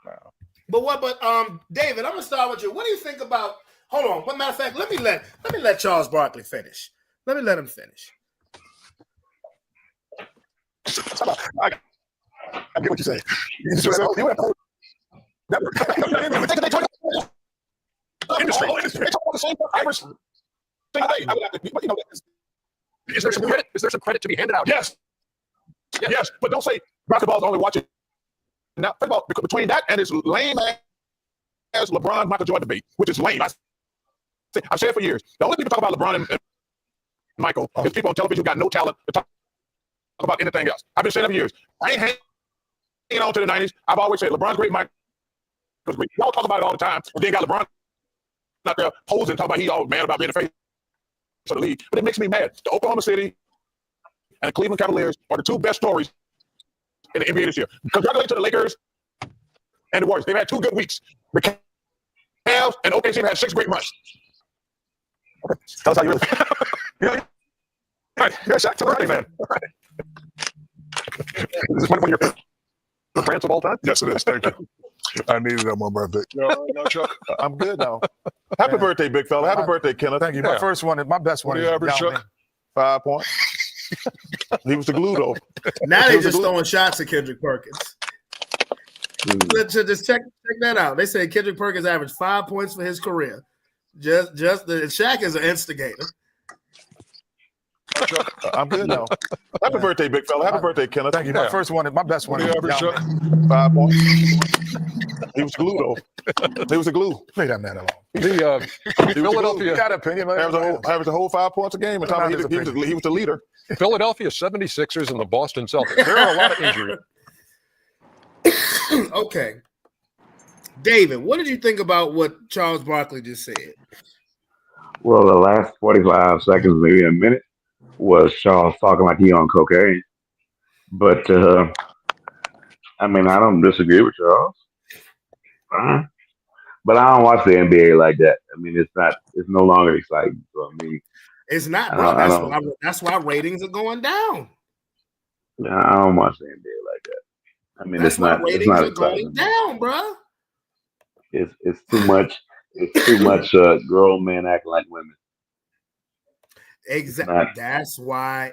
Wow. But David, I'm gonna start with you. What do you think about? Hold on. But matter of fact, let me let Charles Barkley finish. Let me let him finish. I get what you're saying. Is there some credit to be handed out? Yes, but don't say basketball's only watching. Now, first of all, between that and his lame ass LeBron Michael Jordan debate, which is lame. I've said it for years. The only people talk about LeBron and Michael is people on television who got no talent to talk about anything else. I've been saying it for years. I ain't hanging on to the 90s. I've always said LeBron's great, Michael's great. Y'all talk about it all the time. And then got LeBron out there posing, talking about he all mad about being the face of the league. But it makes me mad. The Oklahoma City and the Cleveland Cavaliers are the two best stories in the NBA this year. Congratulations to the Lakers and the Warriors. They've had 2 good weeks. The Cavs and OKC have had 6 great months. Okay. Tell us how you really feel. All right. You're a Shaq birthday man. All right. Is this one of your friends of all time? Yes, it is. Thank you. I needed it on my birthday. No, Chuck. I'm good now. Happy birthday, big fella. Happy birthday, Kenneth. Thank you. My first one, my best one. Yeah, Chuck. 5 points. He was the glue, though. Now they just throwing shots at Kendrick Perkins. Just check that out. They say Kendrick Perkins averaged 5 points for his career. Shaq is an instigator. I'm good now. Happy birthday, big fella. Happy birthday, Kenneth. Thank you. My first one, my best one. What do you average, Young. 5 points. He was glue, though. He was a glue. Leave that man alone. The Philadelphia You got an opinion, man. Average a whole 5 points a game. And What he about his was the leader. Philadelphia 76ers and the Boston Celtics. There are a lot of injuries. Okay. David, what did you think about what Charles Barkley just said? Well, the last 45 seconds, maybe a minute, was Charles talking like he on cocaine. But I mean, I don't disagree with Charles. But I don't watch the NBA like that. I mean, it's no longer exciting. So I mean, It's not, I bro. don't- That's why ratings are going down. I don't watch the NBA like that. I mean, That's it's why not ratings are exciting. going down, bro. It's too much. It's too much grown men acting like women. Exactly. Not- That's why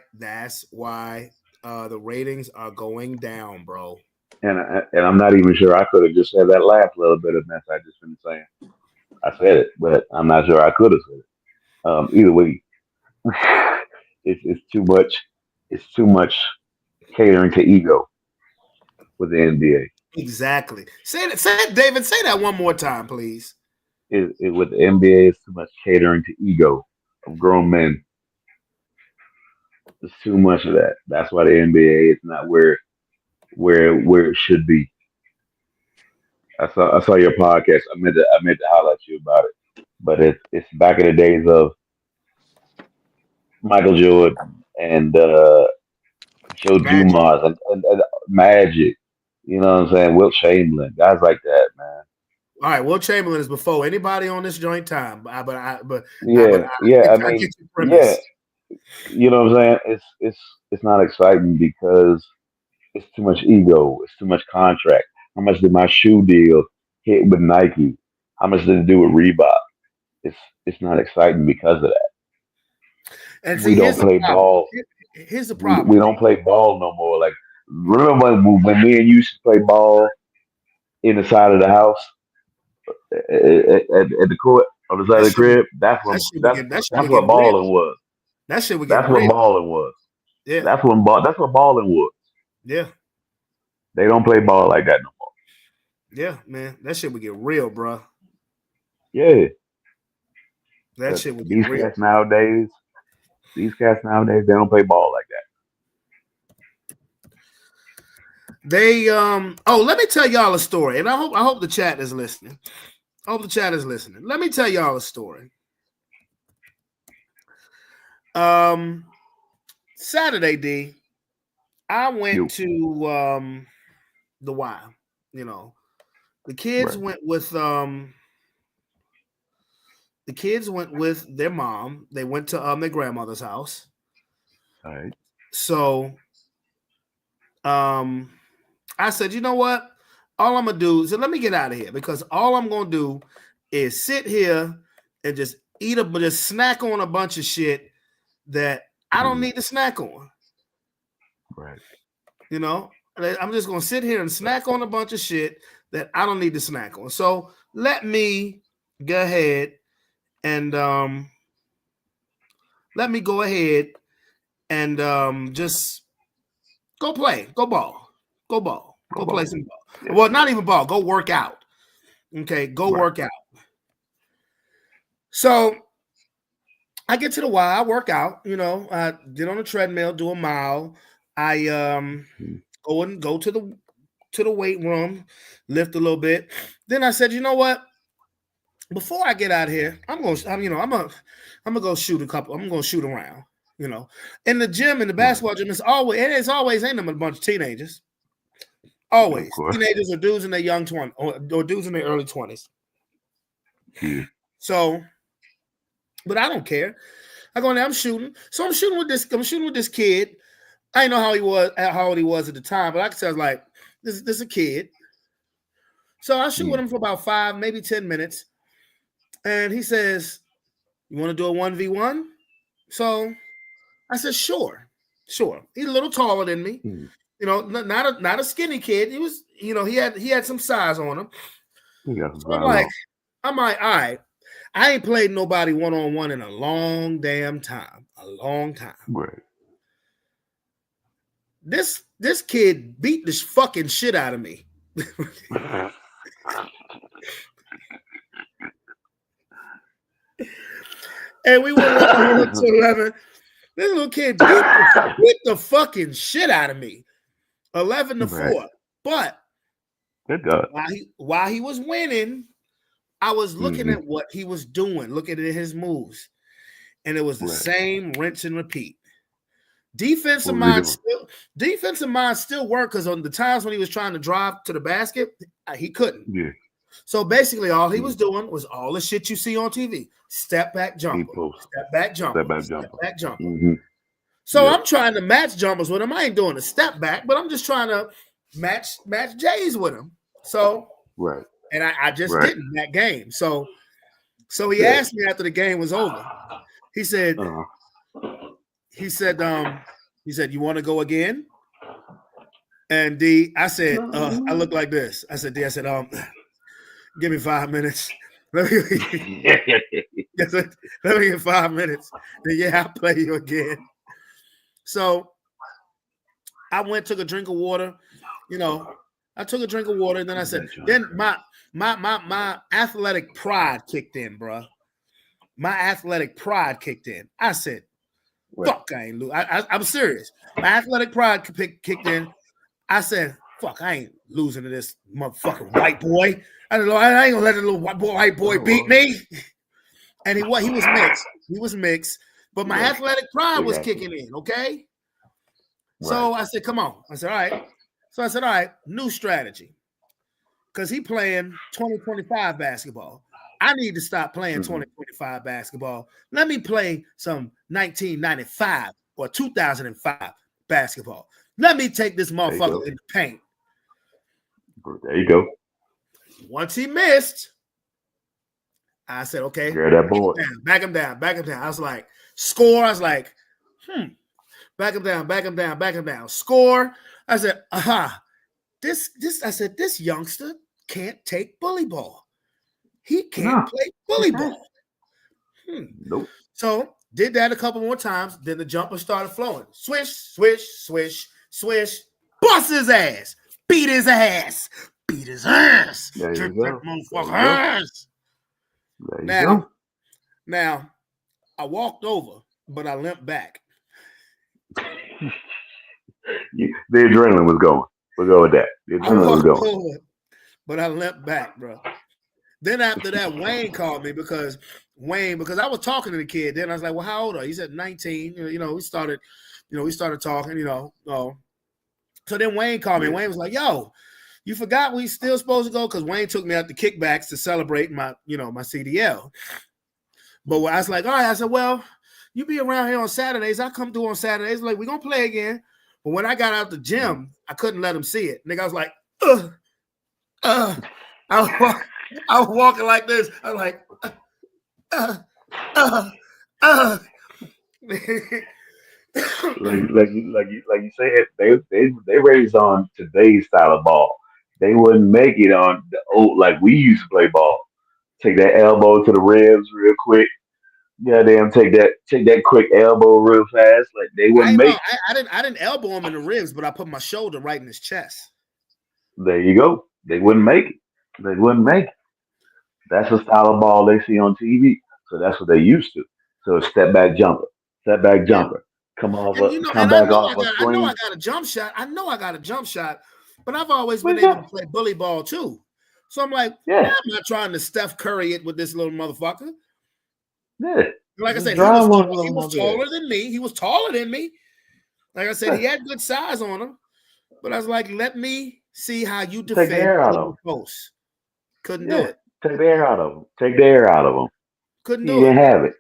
the ratings are going down, bro. And I'm not even sure I could have just said that last little bit of mess I just been saying. I said it, but I'm not sure I could have said it. Either way, it's too much. It's too much catering to ego with the NBA. Exactly. Say that, David. Say that one more time, please. With the NBA, it's too much catering to ego of grown men. There's too much of that. That's why the NBA is not where it should be. I saw your podcast. I meant to highlight you about it, but it's back in the days of Michael Jordan and Joe Magic. Dumars and Magic. You know what I'm saying? Wilt Chamberlain, guys like that, man. All right, Will Chamberlain is before anybody on this joint time. I get your premise. You know what I'm saying? It's not exciting because it's too much ego. It's too much contract. How much did my shoe deal hit with Nike? How much did it do with Reebok? It's not exciting because of that. And We don't play ball. Here's the problem. We don't play ball no more. Like, remember when me and you used to play ball in the side of the house at the court on the side of the crib? That's what balling was. That shit would get That's what real. balling was. Yeah. That's what balling was. Yeah. They don't play ball like that no more. Yeah, man. That shit would get real, bro. Yeah. That shit would get real. These cats nowadays, they don't play ball like that. They let me tell y'all a story, and I hope the chat is listening. Let me tell y'all a story. Saturday, D, I went to the Y. You know, the kids went with their mom. They went to their grandmother's house. All right. So I said, you know what? All I'm gonna do is let me get out of here, because all I'm gonna do is sit here and just snack on a bunch of shit that I don't need to snack on. Right. You know, I'm just gonna sit here and snack on a bunch of shit that I don't need to snack on. So let me go ahead and just go play, go ball, go play some ball. Yeah. Well, not even ball, go work out. Okay, go work out. So I get to the Y, I work out, you know, I get on the treadmill, do a mile. I go to the weight room, lift a little bit. Then I said, you know what? Before I get out of here, I'm gonna go shoot a couple. I'm gonna shoot around. You know, in the gym, in the basketball gym, it's always ain't them a bunch of teenagers. Always teenagers or dudes in their young 20s or dudes in their early 20s. Yeah. So, but I don't care. I go in there, I'm shooting. So I'm shooting with this kid. I didn't know how old he was at the time, but I could tell like this is a kid. So I shoot with him for about 5, maybe 10 minutes. And he says, "You want to do a 1v1?" So I said, sure. He's a little taller than me. You know, not a skinny kid. He was, you know, he had some size on him. So I'm like, all right. I ain't played nobody one-on-one in a long damn time. A long time. Right. This kid beat the fucking shit out of me. And we went up to 11. This little kid beat the fucking shit out of me. 11-4. But while he was winning, I was looking at what he was doing, looking at his moves. And it was the same rinse and repeat. Defensive mind still worked because on the times when he was trying to drive to the basket, he couldn't. Yeah. So basically, all he was doing was all the shit you see on TV: step back jumper, step back jumper, step back jumper. Mm-hmm. So I'm trying to match jumpers with him. I ain't doing a step back, but I'm just trying to match J's with him. So and I just didn't that game. So he asked me after the game was over. He said, you want to go again? And D, I said, I look like this. I said, D, give me 5 minutes. Let me get 5 minutes. Then I'll play you again. So I went, took a drink of water. I took a drink of water, and then I said, then my athletic pride kicked in, bro. My athletic pride kicked in. I said, fuck, I ain't lose. I'm serious. My athletic pride kicked in. I said, fuck, I ain't losing to this motherfucking white boy. I ain't gonna let the little white boy beat me. And he was mixed. He was mixed, but my athletic pride was kicking in. Okay. So I said, come on. I said, all right. So I said, all right, new strategy. Because he playing 2025 basketball. I need to stop playing 2025 basketball. Let me play some 1995 or 2005 basketball. Let me take this motherfucker in the paint. There you go. Once he missed, I said, okay. That boy. Back him down. I was like, score. I was like, back him down. Score. I said, this youngster can't take bully ball. He can't play bully ball. Nope. So did that a couple more times. Then the jumper started flowing. Swish, swish, swish, swish. Bust his ass. Beat his ass. Beat his ass. There you go. Motherfucker ass. Now, I walked over, but I limped back. The adrenaline was going. We'll go with that. The adrenaline was going. Over, but I limped back, bro. Then after that, Wayne called me because I was talking to the kid. Then I was like, well, how old are you? He said 19. We started talking, So then Wayne called me. Wayne was like, yo, you forgot we still supposed to go? Because Wayne took me out to kickbacks to celebrate my CDL. But I was like, all right. I said, well, you be around here on Saturdays. I come through on Saturdays. Like, we're going to play again. But when I got out the gym, I couldn't let him see it. Nigga, I was like, I was walking like this. I was like, like you said, they raised on today's style of ball. They wouldn't make it on the old like we used to play ball. Take that elbow to the ribs real quick. Goddamn, take that quick elbow real fast. Like they wouldn't make. I didn't elbow him in the ribs, but I put my shoulder right in his chest. There you go. They wouldn't make it. That's the style of ball they see on TV. So that's what they used to. So step back jumper. Come off, come back off a screen. I know I got a jump shot. But I've always been able to play bully ball too. So I'm like, I'm not trying to Steph Curry it with this little motherfucker. Yeah. Like I said, he was taller than me. He was taller than me. Like I said, he had good size on him. But I was like, let me see how you defend the post. Couldn't do it. Take the air out of him. Couldn't do it. He didn't have it.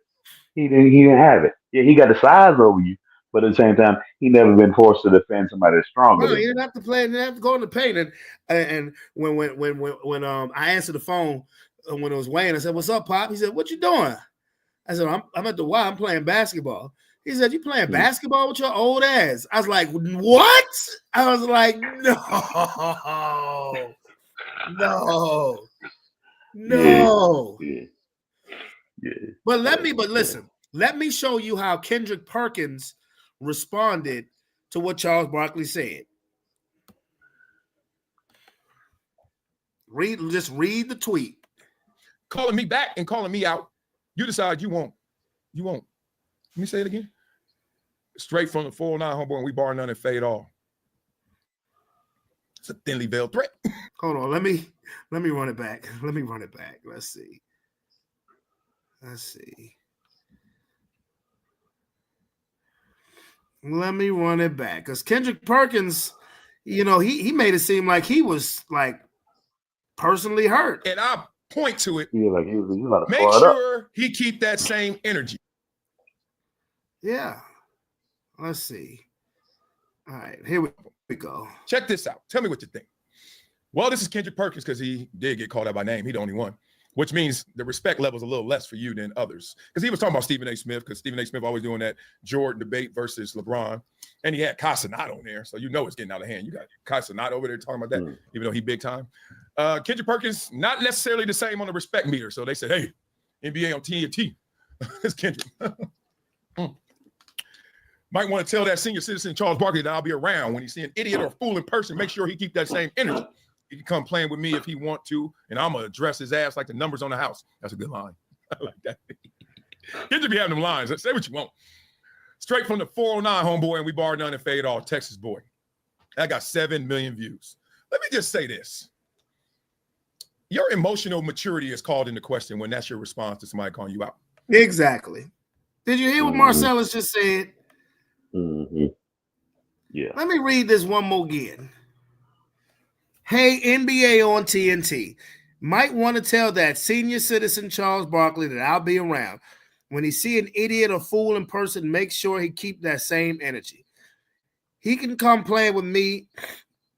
He didn't have it. Yeah, he got the size over you, but at the same time, he never been forced to defend somebody that's stronger. No, he didn't have to play. He didn't have to go in the paint. And when I answered the phone when it was Wayne, I said, "What's up, Pop?" He said, "What you doing?" I said, "I'm at the Y. I'm playing basketball." He said, "You playing basketball with your old ass?" I was like, "What?" I was like, "No." Yeah. But listen, let me show you how Kendrick Perkins responded to what Charles Barkley said. Just read the tweet. Calling me back and calling me out. You decide you won't. You won't. Let me say it again. Straight from the 409, homeboy, and we bar none and fade all. It's a thinly veiled threat. Hold on. Let me run it back. Let's see. Let me run it back. Because Kendrick Perkins, he made it seem like he was like personally hurt. And I point to it. Yeah, like he was about to make sure he keep that same energy. Yeah. Let's see. All right, here we go. Check this out. Tell me what you think. Well, this is Kendrick Perkins because he did get called out by name. He the only one, which means the respect level is a little less for you than others. Because he was talking about Stephen A. Smith, because Stephen A. Smith always doing that Jordan debate versus LeBron. And he had Kai Cenat on there, so it's getting out of hand. You got Kai Cenat over there talking about that, even though he big time. Kendrick Perkins, not necessarily the same on the respect meter. So they said, hey, NBA on TNT. It's Kendrick. Might want to tell that senior citizen Charles Barkley that I'll be around when you see an idiot or fool in person. Make sure he keep that same energy. He can come playing with me if he want to, and I'm gonna address his ass like the numbers on the house. That's a good line. I like that. Kendrick be having them lines. Say what you want. Straight from the 409, homeboy, and we bar none and fade all. Texas boy. That got 7 million views. Let me just say this. Your emotional maturity is called into question when that's your response to somebody calling you out. Exactly. Did you hear what Marcellus just said? Mm-hmm. Yeah. Let me read this one more again. Hey, NBA on TNT. Might want to tell that senior citizen Charles Barkley that I'll be around. When he see an idiot or fool in person, make sure he keep that same energy. He can come play with me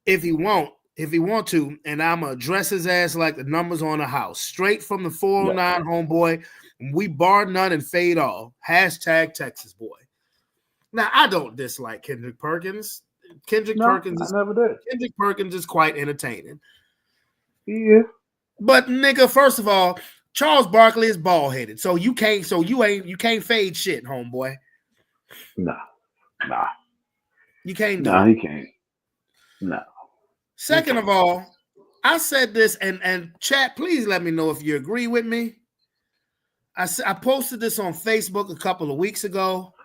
if he want to, and I'm going to address his ass like the numbers on the house. Straight from the 409, homeboy. We bar none and fade all. # Texas boy. Now, I don't dislike Kendrick Perkins. Kendrick Perkins is quite entertaining. Yeah. But nigga, first of all, Charles Barkley is bald headed, so you can't fade shit, homeboy. Nah. You can't do it. He can't. No. Second of all, I said this, and chat, please let me know if you agree with me. I posted this on Facebook a couple of weeks ago.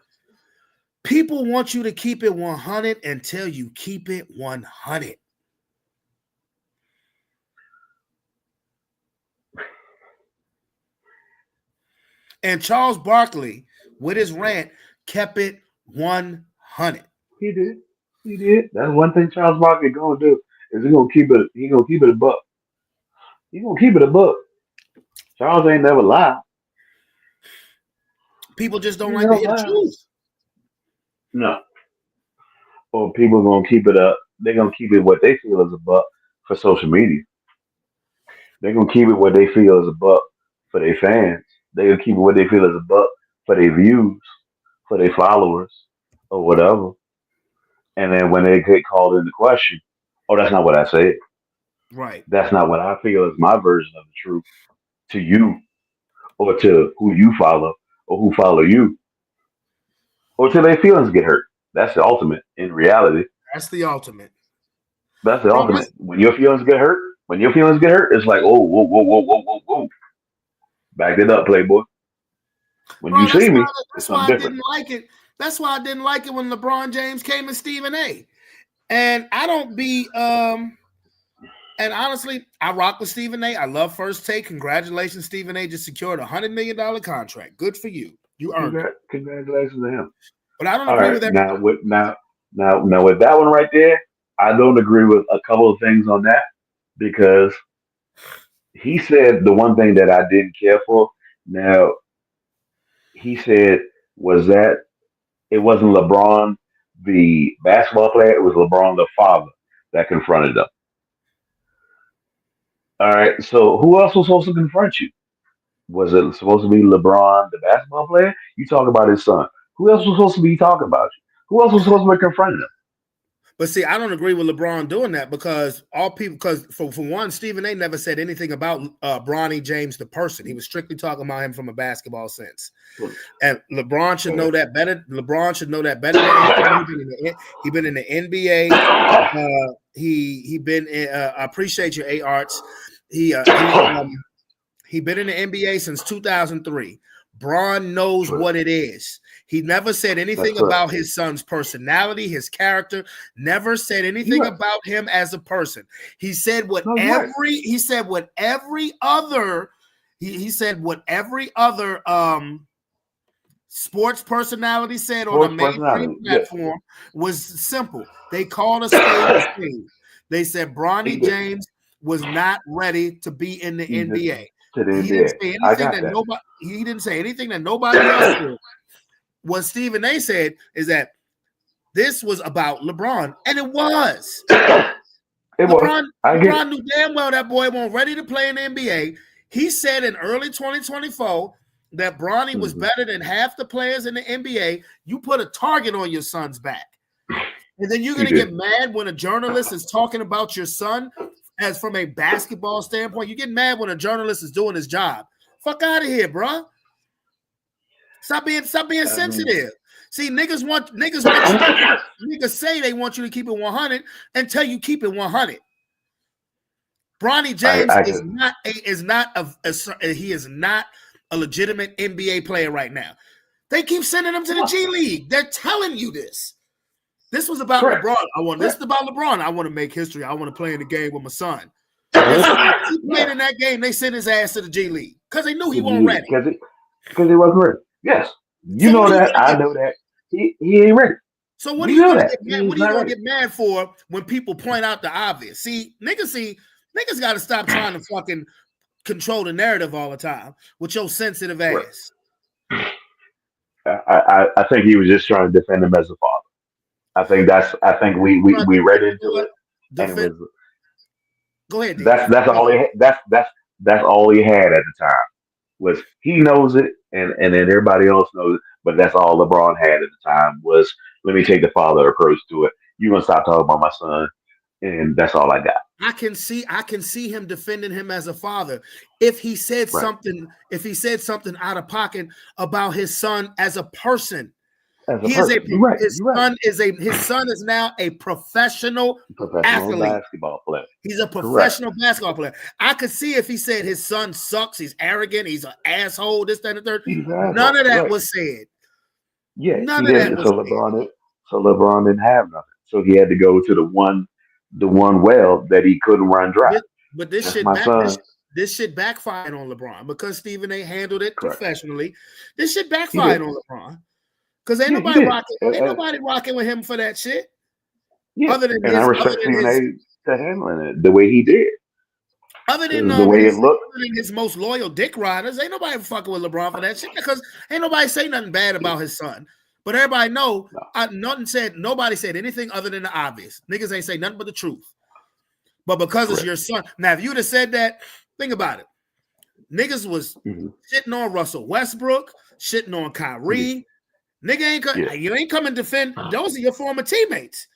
People want you to keep it 100 until you keep it 100. And Charles Barkley, with his rant, kept it 100. He did. That's one thing Charles Barkley gonna do is he gonna keep it a buck. He gonna keep it a buck. Charles ain't never lied. People just don't like to hear the truth. No. Or people gonna keep it up. They're gonna keep it what they feel is a buck for social media. They're gonna keep it what they feel is a buck for their fans. They're gonna keep it what they feel is a buck for their views, for their followers, or whatever. And then when they get called into question, oh, that's not what I said. Right. That's not what I feel is my version of the truth to you, or to who you follow, or who follow you. Or till their feelings get hurt. That's the ultimate in reality. That's the ultimate. Ultimate. When your feelings get hurt, it's like, oh, whoa. Back it up, Playboy. When you see me, it's something different. That's why I didn't like it when LeBron James came and Stephen A. And I don't be and honestly, I rock with Stephen A. I love First Take. Congratulations, Stephen A. just secured a $100 million contract. Good for you. You earned it. Congratulations to him. But I don't agree with that. Now with that one right there, I don't agree with a couple of things on that because he said the one thing that I didn't care for. Now, he said was that it wasn't LeBron, the basketball player, it was LeBron, the father, that confronted them. All right, so who else was supposed to confront you? Was it supposed to be LeBron, the basketball player? You talk about his son. Who else was supposed to be talking about you? Who else was supposed to be confronting him? But see, I don't agree with LeBron doing that because for one, Stephen A never said anything about Bronny James the person. He was strictly talking about him from a basketball sense. And LeBron should know that better. LeBron should know that better than he been in the NBA. He been I appreciate your A-Arts. He been in the NBA since 2003. Bron knows what it is. He never said anything about his son's personality, his character, never said anything about him as a person. He said what every other sports personality said on a mainstream platform was simple. They called a spade. They said Bronny James was not ready to be in the NBA. He didn't say anything that nobody else did. What Stephen A said is that this was about LeBron, and it was. LeBron knew damn well that boy wasn't ready to play in the NBA. He said in early 2024 that Bronny was better than half the players in the NBA. You put a target on your son's back. And then you're going to get mad when a journalist is talking about your son as from a basketball standpoint. You get mad when a journalist is doing his job. Fuck out of here, bro. Stop being sensitive. See, niggas say they want you to keep it 100 until you keep it 100. Bronny James is not a legitimate NBA player right now. They keep sending him to the G League. They're telling you this. This was about LeBron. This is about LeBron. I want to make history. I want to play in the game with my son. He played in that game. They sent his ass to the G League because they knew he wasn't ready. Because he wasn't ready. Yes, you know that. I know that. He ain't ready. So what are you going to get mad for when people point out the obvious? See, niggas got to stop trying to fucking control the narrative all the time with your sensitive ass. I think he was just trying to defend him as a father. I think we read into it. And it was, go ahead. That's all he had. That's all he had at the time. Was he knows it, and then everybody else knows it, but that's all LeBron had at the time was, let me take the father approach to it. You're gonna stop talking about my son, and that's all I got. I can see him defending him as a father if he said something out of pocket about his son as a person. His son is now a professional athlete. Basketball player. He's a professional basketball player. I could see if he said his son sucks, he's arrogant, he's an asshole, this, that, and the third. None of that was said. Yeah, none of that was said. So LeBron didn't have nothing. So he had to go to the one well that he couldn't run dry. But this shit backfired on LeBron because Stephen A handled it professionally. This shit backfired on LeBron. Because ain't nobody rocking with him for that shit. Yeah. I respect Stephen A to handling it the way he did. Other than the way it looked, his most loyal dick riders, ain't nobody fucking with LeBron for that shit because ain't nobody say nothing bad about his son. But everybody know, nobody said anything other than the obvious. Niggas ain't say nothing but the truth. But because it's your son, now if you'd have said that, think about it. Niggas was shitting on Russell Westbrook, shitting on Kyrie. Nigga you ain't coming to defend. Those are your former teammates.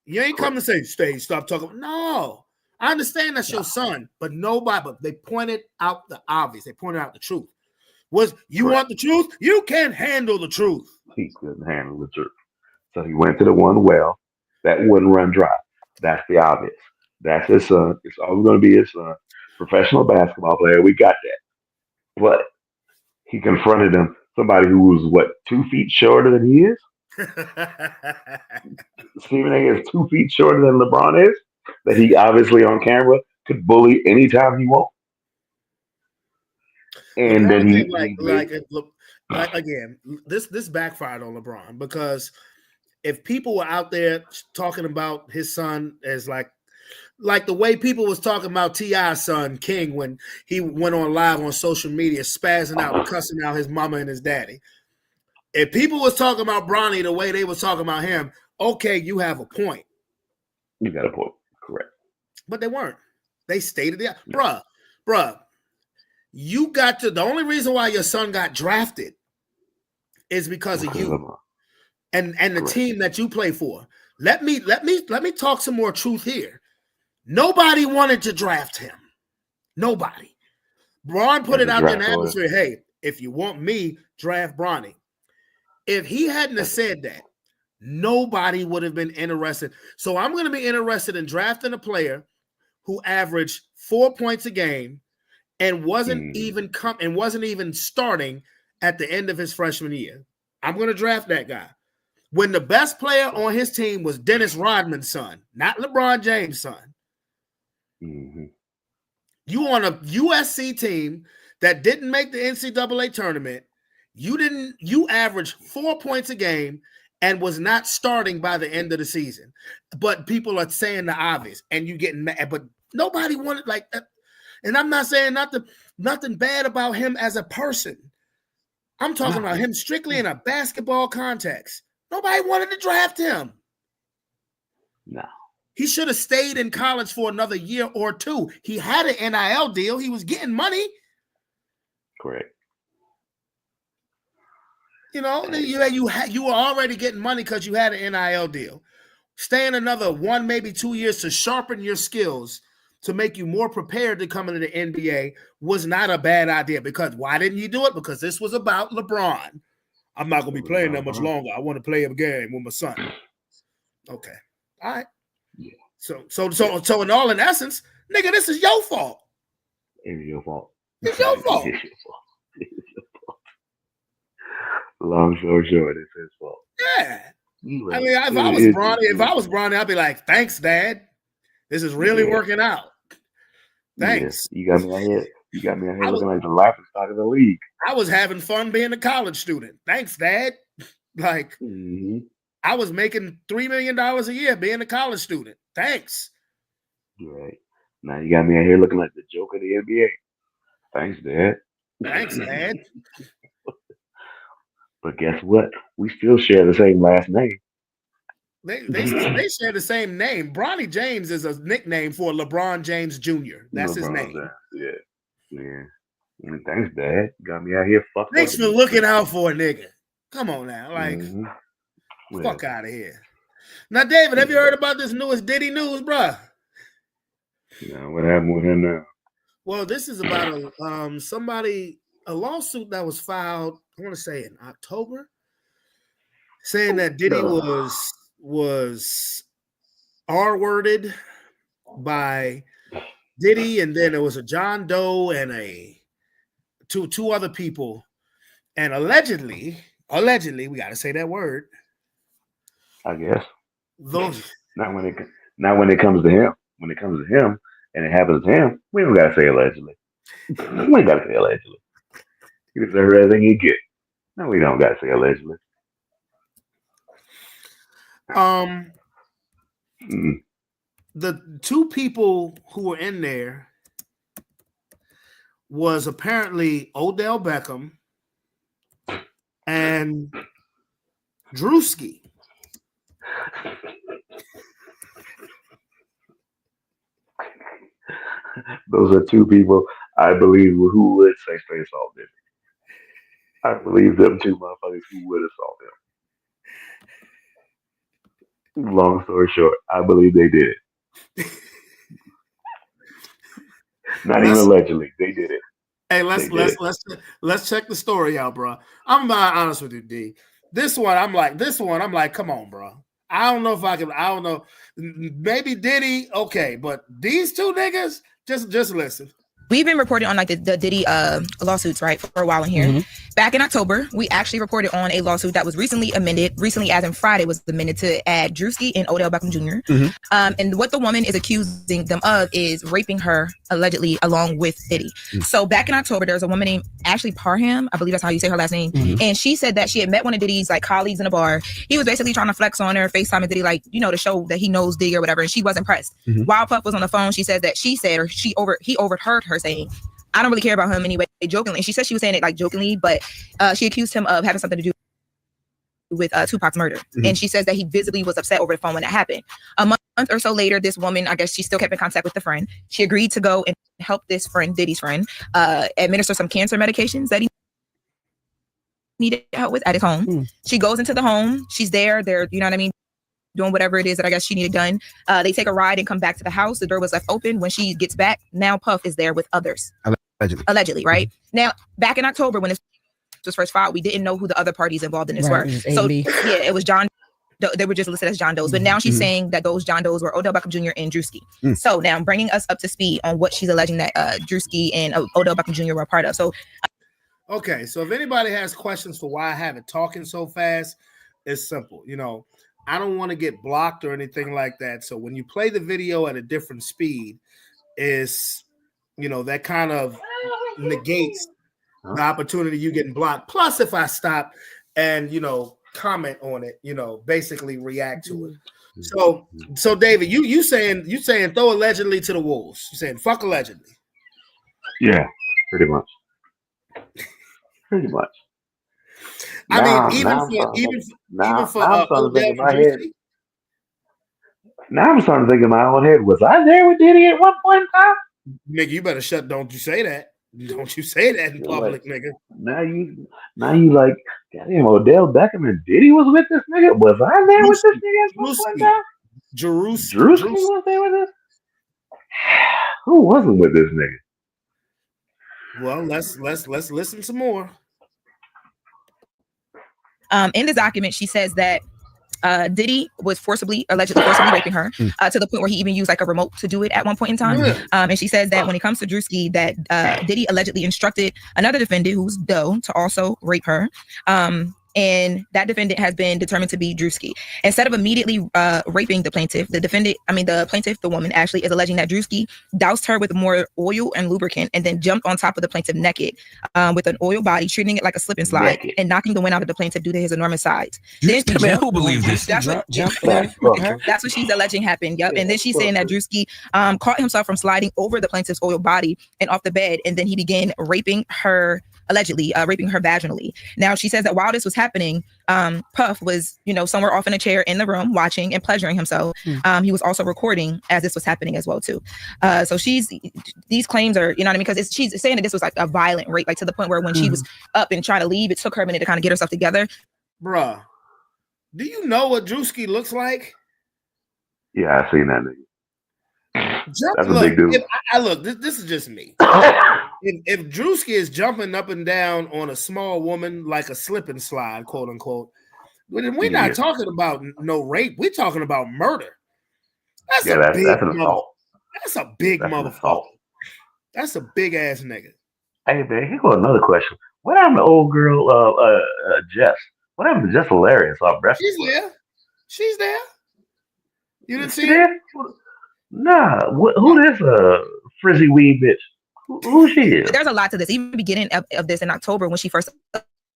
You ain't coming to say, stop talking. No, I understand that's your son, but they pointed out the obvious. They pointed out the truth. Want the truth? You can't handle the truth. He couldn't handle the truth. So he went to the one well that wouldn't run dry. That's the obvious. That's his son. It's always going to be his son. Professional basketball player. We got that. But he confronted him. Somebody who was 2 feet shorter than he is. Stephen A is 2 feet shorter than LeBron is. That he obviously on camera could bully anytime he wants. And then again, this backfired on LeBron because if people were out there talking about his son as like the way people was talking about T.I.'s son, King, when he went on live on social media, spazzing out and cussing out his mama and his daddy. If people was talking about Bronny the way they was talking about him, okay, you have a point. You got a point. Correct. But they weren't. They stated it. Bruh, you got to, the only reason why your son got drafted is because of you and the team that you play for. Let me talk some more truth here. Nobody wanted to draft him. Nobody. Bron put it out there in the atmosphere. Hey, if you want me, draft Bronny. If he hadn't have said that, nobody would have been interested. So I'm going to be interested in drafting a player who averaged 4 points a game and wasn't even starting at the end of his freshman year. I'm going to draft that guy. When the best player on his team was Dennis Rodman's son, not LeBron James' son. Mm-hmm. You on a USC team that didn't make the NCAA tournament. You averaged 4 points a game and was not starting by the end of the season. But people are saying the obvious, and you getting mad. But nobody wanted like that. And I'm not saying nothing bad about him as a person. I'm talking about him strictly in a basketball context. Nobody wanted to draft him. No. He should have stayed in college for another year or two. He had an NIL deal. He was getting money. Correct. You know, you were already getting money because you had an NIL deal. Staying another 1, maybe 2 years to sharpen your skills to make you more prepared to come into the NBA was not a bad idea. Because why didn't you do it? Because this was about LeBron. I'm not going to be playing that much longer. I want to play a game with my son. Okay. All right. Yeah. So in essence, nigga, this is your fault. It's your fault. It's your fault. It's your fault. Long story short, it's his fault. Yeah. I mean, if I was Bronny, I'd be like, thanks, Dad. This is really working out. Thanks. Yeah. You got me out here looking like the laughing stock of the league. I was having fun being a college student. Thanks, Dad. Like, I was making $3 million a year being a college student. Thanks. Right. Now you got me out here looking like the joke of the NBA. Thanks, Dad. Thanks, Dad. But guess what? We still share the same last name. They share the same name. Bronny James is a nickname for LeBron James Jr. That's his name. James. Yeah. I mean, thanks, Dad. Got me out here fucked up. Thanks for looking out for a nigga. Come on now. Like, fuck out of here. Now, David, have you heard about this newest Diddy news, bruh? No, what happened with him now? Well, this is about a lawsuit that was filed, I want to say in October, saying that Diddy was R-worded by Diddy, and then there was a John Doe and two other people, and allegedly, we got to say that word. I guess. Those not when it comes to him. When it comes to him and it happens to him, we don't got to say allegedly. We ain't got to say allegedly. He deserves everything he get. No, we don't got to say allegedly. The two people who were in there was apparently Odell Beckham and Drewski. Those are two people I believe who would sexually assault Diddy. I believe them two motherfuckers who would assault him. Long story short, I believe they did it. Not even allegedly, they did it. Hey, let's check the story out, bro. I'm not honest with you, D. This one, I'm like, come on, bro. I don't know if I can. I don't know. Maybe Diddy, okay, but these two niggas, just listen. We've been reporting on like the Diddy lawsuits, right, for a while in here. Back in October, we actually reported on a lawsuit that was recently as in Friday, was amended to add Drewski and Odell Beckham Jr. And what the woman is accusing them of is raping her, allegedly, along with Diddy. So back in October, there was a woman named Ashley Parham, I believe that's how you say her last name, and she said that she had met one of Diddy's like colleagues in a bar. He was basically trying to flex on her, FaceTime and Diddy, like, you know, to show that he knows Diddy or whatever, and she wasn't pressed. While Puff was on the phone, she said that he overheard her saying, I don't really care about him anyway, jokingly. She said she was saying it like jokingly, but she accused him of having something to do with Tupac's murder. And she says that he visibly was upset over the phone when that happened. A month or so later, this woman, I guess she still kept in contact with the friend. She agreed to go and help this friend, Diddy's friend, administer some cancer medications that he needed help with at his home. She goes into the home. She's there. You know what I mean? doing whatever it is that I guess she needed done. They take a ride and come back to the house. The door was left open. When she gets back, now Puff is there with others. Allegedly, right? Now, back in October, when this was first filed, we didn't know who the other parties involved in this were. So, yeah, it was John. They were just listed as John Does. But now she's saying that those John Does were Odell Beckham Jr. and Drewski. So now I'm bringing us up to speed on what she's alleging that Drewski and Odell Beckham Jr. were a part of. So, okay, so if anybody has questions for why I have it talking so fast, it's simple. You know, I don't want to get blocked or anything like that. So when you play the video at a different speed, is, you know, that kind of negates the opportunity you getting blocked. Plus, if I stop and, you know, comment on it, you know, basically react to it. So David, you saying throw allegedly to the wolves. You saying fuck allegedly. Yeah, pretty much. Pretty much. I mean, even for Odell and Drewski. Now I'm starting to think in my own head, was I there with Diddy at one point in time? Nigga, you better shut. Don't you say that. Don't you say that in public, nigga. Now you like, goddamn, Odell Beckham and Diddy was with this nigga. Was I there with this nigga at one point in time? Drewski was there with us? Who wasn't with this nigga? Well, let's listen some more. In this document, she says that Diddy was allegedly forcibly raping her to the point where he even used like a remote to do it at one point in time. And she says that when it comes to Drewski, that Diddy allegedly instructed another defendant who's Doe to also rape her. And that defendant has been determined to be Drewski. Instead of immediately raping the plaintiff, the woman, actually is alleging that Drewski doused her with more oil and lubricant and then jumped on top of the plaintiff naked with an oil body, treating it like a slip and slide and knocking the wind out of the plaintiff due to his enormous size. Who believes this? That's what she's alleging happened. Yep. And then she's saying that Drewski caught himself from sliding over the plaintiff's oil body and off the bed, and then he began raping her. Allegedly raping her vaginally. Now she says that while this was happening, Puff was, you know, somewhere off in a chair in the room watching and pleasuring himself. He was also recording as this was happening as well too. So these claims are, you know what I mean? Because she's saying that this was like a violent rape, like to the point where when she was up and trying to leave, it took her a minute to kind of get herself together. Bruh, do you know what Drewski looks like? Yeah, I seen that nigga. That's a big dude. This is just me. If Drewski is jumping up and down on a small woman like a slip and slide, quote unquote, we're not talking about no rape. We're talking about murder. That's an assault. That's a big motherfucker. That's a big ass nigga. Hey man, here goes another question. What happened to old girl Jess? What happened to Jess Hilarious? She's there. You didn't see her? Nah. Who this frizzy weed bitch? Who she is? There's a lot to this. Even beginning of this in October, when she first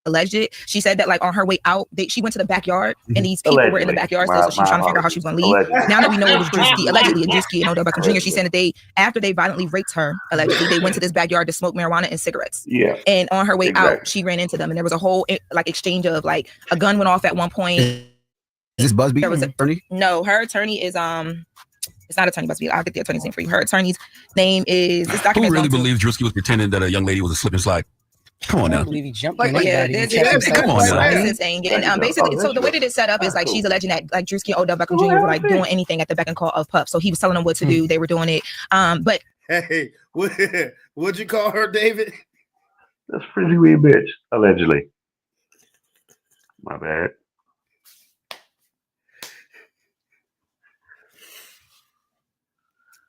alleged it, she said that like on her way out, she went to the backyard and these people were in the backyard still, so she was trying to figure out how she was going to leave. Now that we know it was Drewski and Odell Beckham Jr., she said that after they violently raped her, allegedly, they went to this backyard to smoke marijuana and cigarettes. Yeah. And on her way out, she ran into them, and there was a whole like exchange of like a gun went off at one point. Is this Busby? Attorney? No, her attorney is it's not Attorney Busby. I'll get the attorney's name for you. Her attorney's name is this document. Who really believes Drewski was pretending that a young lady was a slip and slide? Come on now. I believe he jumped come on now. And basically, so the way that it's set up is like she's alleging that like Drewski and Odell Beckham Jr. were like doing anything at the beck and call of Puff. So he was telling them what to do. They were doing it. But hey, what'd you call her, David? That's frizzy weed bitch, allegedly. My bad.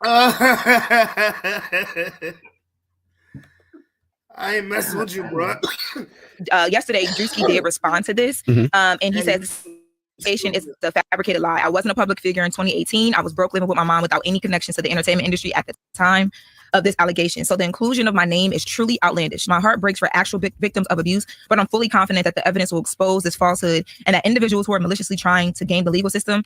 I ain't messing with you, bro. Yesterday, Drewski did respond to this, and he said this is a fabricated lie. I wasn't a public figure in 2018. I was broke living with my mom without any connections to the entertainment industry at the time of this allegation. So the inclusion of my name is truly outlandish. My heart breaks for actual victims of abuse, but I'm fully confident that the evidence will expose this falsehood and that individuals who are maliciously trying to game the legal system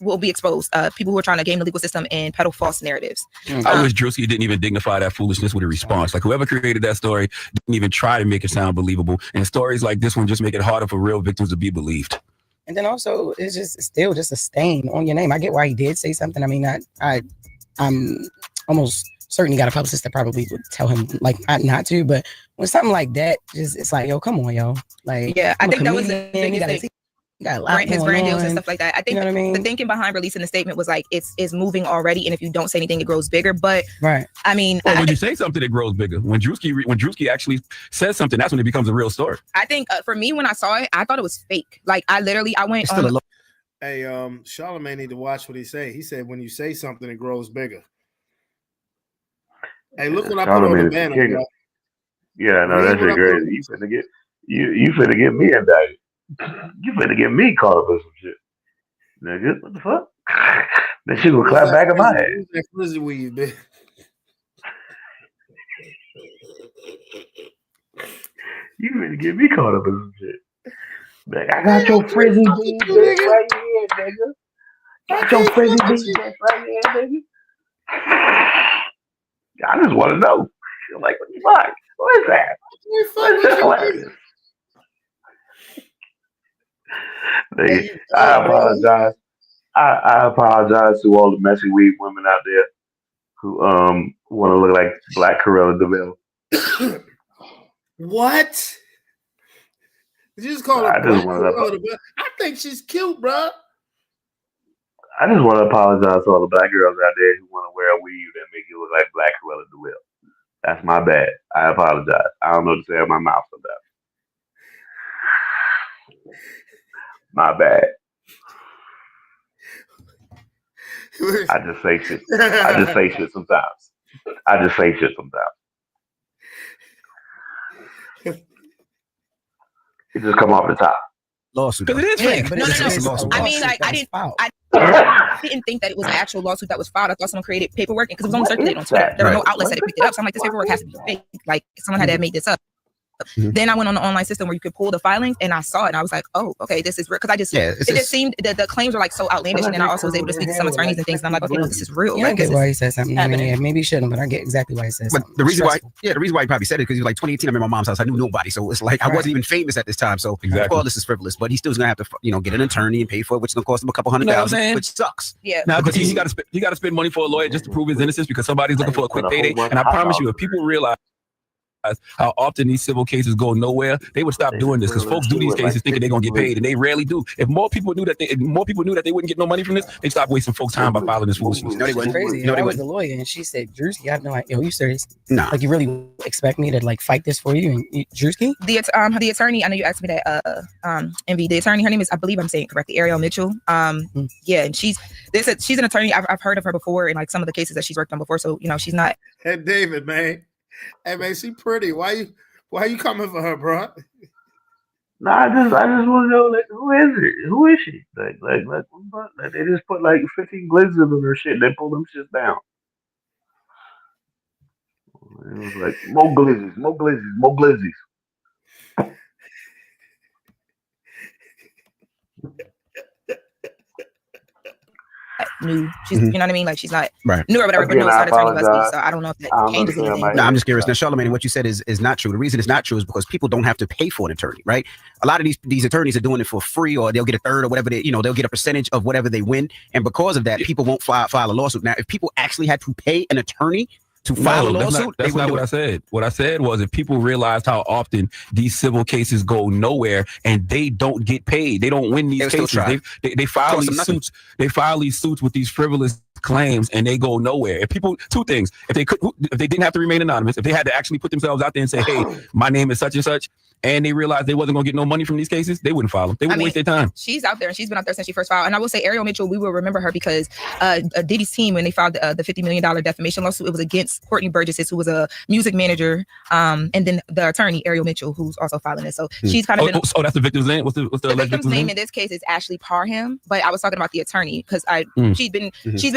will be exposed. People who are trying to game the legal system and peddle false narratives. I wish Drewski didn't even dignify that foolishness with a response. Like whoever created that story didn't even try to make it sound believable. And stories like this one just make it harder for real victims to be believed. And then also, it's still just a stain on your name. I get why he did say something. I mean, I'm almost certain he got a publicist that probably would tell him like not to. But when something like that, it's like, yo, come on, yo. Like, yeah, I think that was the biggest thing. got a lot his brand deals and on. stuff like that. I think You know what I mean? the thinking behind releasing the statement was like it's moving already, and if you don't say anything, it grows bigger. But Right. I mean, Or when you say something, it grows bigger. When Drewski actually says something, that's when it becomes a real story. I think for me, when I saw it, I thought it was fake. Like I went It's still a low. Hey, Charlamagne need to watch what he say. He said when you say something, it grows bigger. Hey, look what I put on the banner. Bro. Yeah, no, that's crazy. You finna get me indicted. You finna get me caught up in some shit. Nigga, what the fuck? Then she gonna clap back in my head. That frizzy weave, bitch. You finna get me caught up in some shit. Like, I got your frizzy weave bitch right here, nigga. Got your frizzy weave bitch right here, nigga. I just want to know. Like, what the fuck? What is that? What's hilarious? I apologize. I apologize to all the messy weed women out there who want to look like Black Cruella DeVille. What? Did you just call her Black Cruella DeVille? I think she's cute, bro. I just want to apologize to all the black girls out there who want to wear a weave that make you look like Black Cruella DeVille. That's my bad. I apologize. I don't know what to say out my mouth sometimes. My bad. I just say shit. I just say shit sometimes. It just come off the top. Lawsuit. Because it is fake. But No. it's a lawsuit. I mean, like I didn't think that it was an actual lawsuit that was filed. I thought someone created paperwork because it was only circulated on Twitter. There were no outlets that picked it up. So I'm like, this paperwork has to be fake. Like someone had to have made this up. Then I went on the online system where you could pull the filings, and I saw it, and I was like, "Oh, okay, this is real." Because it just seemed that the claims were like so outlandish, and then I also was able to speak to some attorneys and things, and I'm like, "Okay, no, this is real." Yeah, I get why he said something. I mean, yeah, maybe he shouldn't, but I get exactly why he said something. But the reason why he probably said it because he was like 2018. I'm in my mom's house. I knew nobody, so it's like I wasn't even famous at this time. So of course this is frivolous, but he's still gonna have to, get an attorney and pay for it, which is gonna cost him a couple $100,000, which sucks. Yeah. Now, because he got to spend money for a lawyer just to prove his innocence because somebody's looking for a quick payday. And I promise you, if people realize how often these civil cases go nowhere, they would stop doing this because folks do these cases thinking they're gonna get paid, and they rarely do. If more people knew that they wouldn't get no money from this, they stop wasting folks' time by filing this foolishness. No, they wouldn't. Crazy. I was the lawyer, and she said, "Drewski, I have no idea. You serious? Nah. Like you really expect me to like fight this for you?" And Drewski, the attorney, I know you asked me that. Envy, the attorney, her name is, I believe I'm saying it correctly, Ariel Mitchell. Yeah, and she's an attorney. I've heard of her before in like some of the cases that she's worked on before. So she's not. Hey, David, man. Hey, man, she pretty. Why you coming for her, bro? No, I just want to know, like, who is it? Who is she? Like, they just put like 15 glizzies in her shit. They pull them shit down. It was like more glizzies. New, she's, you know what I mean? Like she's not right. new or whatever, but no, it's not attorney USP. So I don't know if that changes anything. No, I'm just curious. Now, Charlamagne, what you said is not true. The reason it's not true is because people don't have to pay for an attorney, right? A lot of these attorneys are doing it for free, or they'll get a third or whatever they'll get a percentage of whatever they win, and because of that, people won't file a lawsuit. Now, if people actually had to pay an attorney to file a lawsuit, that's not what I said. What I said was if people realized how often these civil cases go nowhere and they don't get paid, they don't win these cases. They file these suits. They file these suits with these frivolous claims and they go nowhere. If people, two things: if they didn't have to remain anonymous, if they had to actually put themselves out there and say, "Hey, my name is such and such," and they realized they wasn't going to get no money from these cases, they wouldn't file them. They wouldn't waste their time. She's out there, and she's been out there since she first filed. And I will say, Ariel Mitchell, we will remember her because Diddy's team, when they filed the $50 million defamation lawsuit, it was against Courtney Burgess, who was a music manager, and then the attorney, Ariel Mitchell, who's also filing it. So she's kind of been... Oh, that's the victim's name? What's the victim's name in this case is Ashley Parham, but I was talking about the attorney because she's been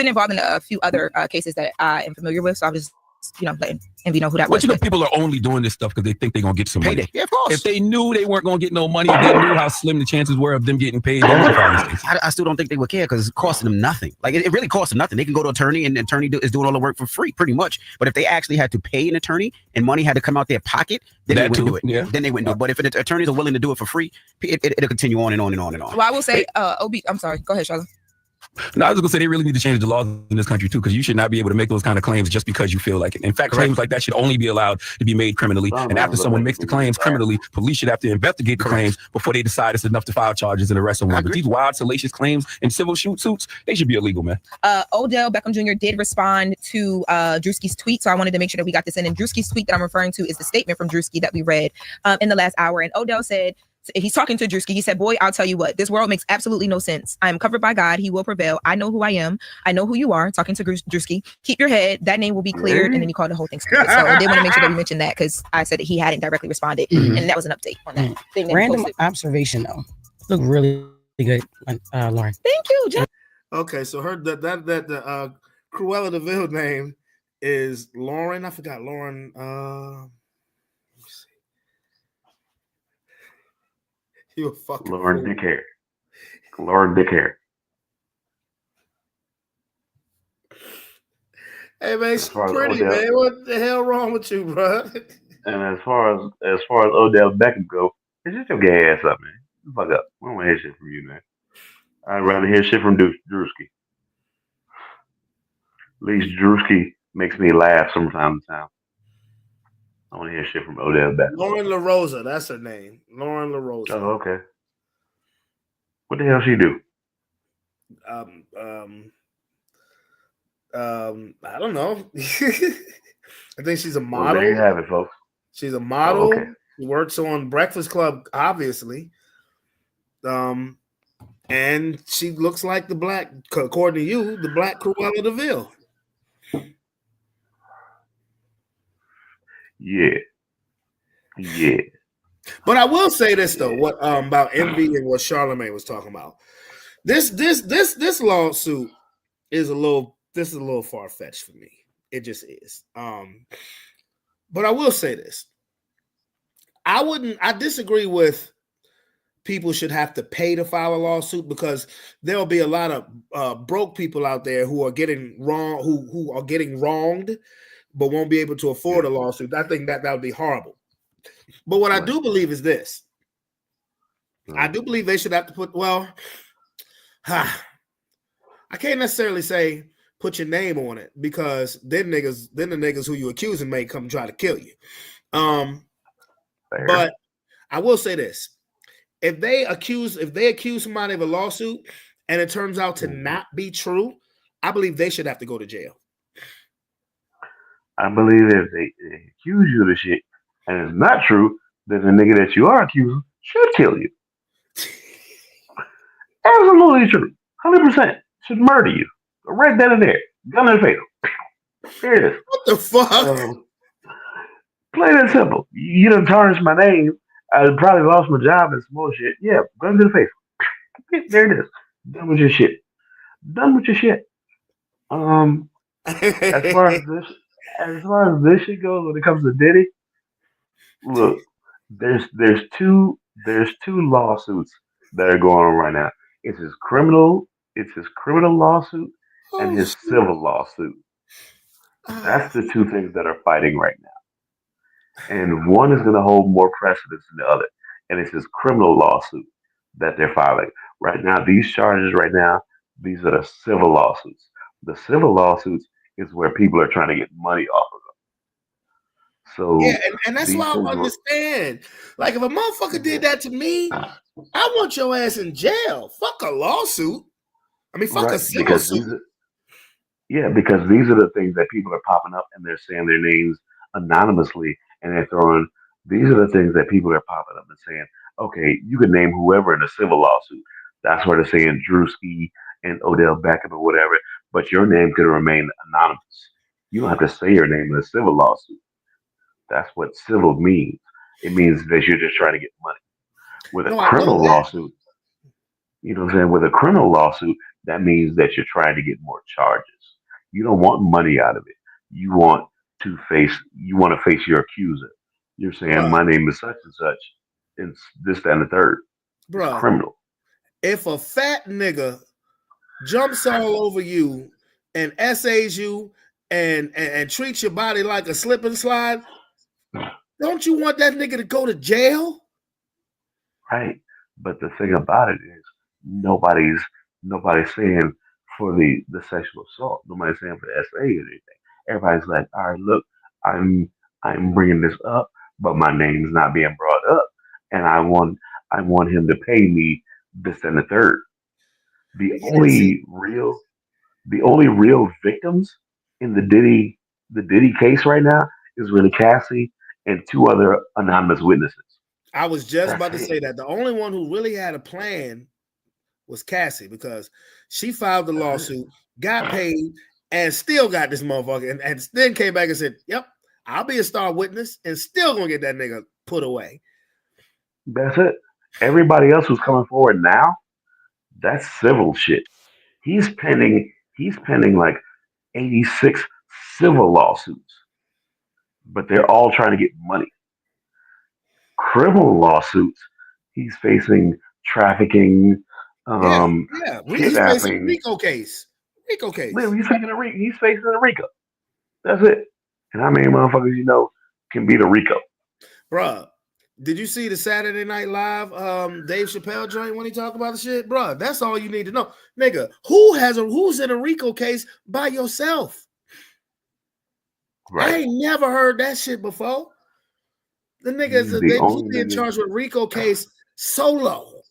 involved in a few other cases that I am familiar with. So I was letting Envy know who that was. But people are only doing this stuff because they think they're going to get some money. Yeah, of course. If they knew they weren't going to get no money, if they knew how slim the chances were of them getting paid, they would file these cases. I still don't think they would care because it's costing them nothing. Like it really costs them nothing. They can go to an attorney and the attorney is doing all the work for free, pretty much. But if they actually had to pay an attorney and money had to come out their pocket, then they wouldn't do it. Yeah. Then they wouldn't do it. But if the attorneys are willing to do it for free, it'll continue on and on and on and on. Well, I will say, I'm sorry. Go ahead, Charlotte. No, I was gonna say they really need to change the laws in this country too, because you should not be able to make those kind of claims just because you feel like it. In fact, claims like that should only be allowed to be made criminally. And after someone makes the claims criminally, police should have to investigate the claims before they decide it's enough to file charges and arrest someone. But these wild, salacious claims and civil suits, they should be illegal, man. Odell Beckham Jr. did respond to Drewski's tweet, so I wanted to make sure that we got this in. And Drewski's tweet that I'm referring to is the statement from Drewski that we read in the last hour. And Odell said, he's talking to Drewski. He said, "Boy, I'll tell you what, this world makes absolutely no sense. I am covered by God. He will prevail. I know who I am. I know who you are." Talking to Drewski. "Keep your head. That name will be cleared." And then he called the whole thing stupid. So I did want to make sure that we mentioned that because I said that he hadn't directly responded. And that was an update on that thing. Random observation though. Look really good, Lauren. Thank you, Jeff. Okay, so her the Cruella de Vil name is Lauren. I forgot Lauren. You a fucking Lauren fool. Dickhair. Lauren Dickhair. Hey man, she's pretty, man. What the hell wrong with you, bro? And as far as Odell Beckham go, it's just your gay ass up, man. Fuck up. I don't want to hear shit from you, man. I'd rather hear shit from Drewski. At least Drewski makes me laugh from time to time. I want to hear shit from Odell Beckham. Lauren LaRosa, that's her name. Lauren LaRosa. Oh, okay. What the hell she do? I don't know. I think she's a model. Well, there you have it, folks. She's a model. Oh, okay. She works on Breakfast Club, obviously. And she looks like the black, according to you, the black Cruella de Vil. Yeah. But I will say this though, what about Envy and what Charlamagne was talking about. This lawsuit is a little far-fetched for me. It just is. But I will say this. I disagree with people should have to pay to file a lawsuit because there'll be a lot of broke people out there who are getting wrong, who are getting wronged, but won't be able to afford a lawsuit. I think that would be horrible. But what I do believe is this. I do believe they should have to put, I can't necessarily say put your name on it because then the niggas who you accusing may come try to kill you. But I will say this. If they accuse somebody of a lawsuit and it turns out to not be true, I believe they should have to go to jail. I believe if they accuse you of the shit and it's not true, then the nigga that you are accusing should kill you. Absolutely true. 100% should murder you. Right then and there. Gun in the face. Here it is. What the fuck? Plain and simple. You done tarnished my name. I probably lost my job and some more shit. Yeah, gun to the face. There it is. Done with your shit. As far as this shit goes, when it comes to Diddy, look, there's two lawsuits that are going on right now. It's his criminal lawsuit and his civil lawsuit. That's the two things that are fighting right now. And one is going to hold more precedence than the other. And it's his criminal lawsuit that they're filing. Right now, these charges right now, these are the civil lawsuits. The civil lawsuits is where people are trying to get money off of them. So yeah, and that's why I don't understand. Like, if a motherfucker did that to me, I want your ass in jail. Fuck a lawsuit. I mean, fuck a civil suit. Because these are the things that people are popping up and they're saying their names anonymously. And they're throwing, these are the things that people are popping up and saying, okay, you can name whoever in a civil lawsuit. That's where they're saying Drewski and Odell Beckham or whatever, but your name could remain anonymous. You don't have to say your name in a civil lawsuit. That's what civil means. It means that you're just trying to get money. With a criminal lawsuit, you know what I'm saying? With a criminal lawsuit, that means that you're trying to get more charges. You don't want money out of it. You want to face your accuser. You're saying my name is such and such. It's this, that, and the third. Bro, it's criminal. If a fat nigga jumps all over you and essays you and treats your body like a slip and slide, don't you want that nigga to go to jail? Right. But the thing about it is nobody's saying for the sexual assault. Nobody's saying for the SA or anything. Everybody's like, all right, look, I'm bringing this up, but my name's not being brought up, and I want him to pay me this and the third. The Yeah, only real victims in the Diddy case right now is really Cassie and two other anonymous witnesses. I was just about to That's say it. that the only one who really had a plan was Cassie, because she filed the lawsuit, got paid, and still got this motherfucker, and then came back and said, "Yep, I'll be a star witness," and still gonna get that nigga put away. That's it. Everybody else who's coming forward now, that's civil shit. He's pending like 86 civil lawsuits, but they're all trying to get money. Criminal lawsuits, he's facing trafficking, Yeah. He's facing a kidnapping. RICO case. He's facing a RICO. That's it. And how many motherfuckers you know can beat a RICO? Bruh, did you see the Saturday Night Live Dave Chappelle joint when he talked about the shit? Bruh, that's all you need to know. Nigga, who's in a RICO case by yourself? Right. I ain't never heard that shit before. The niggas, he being charged with RICO case solo.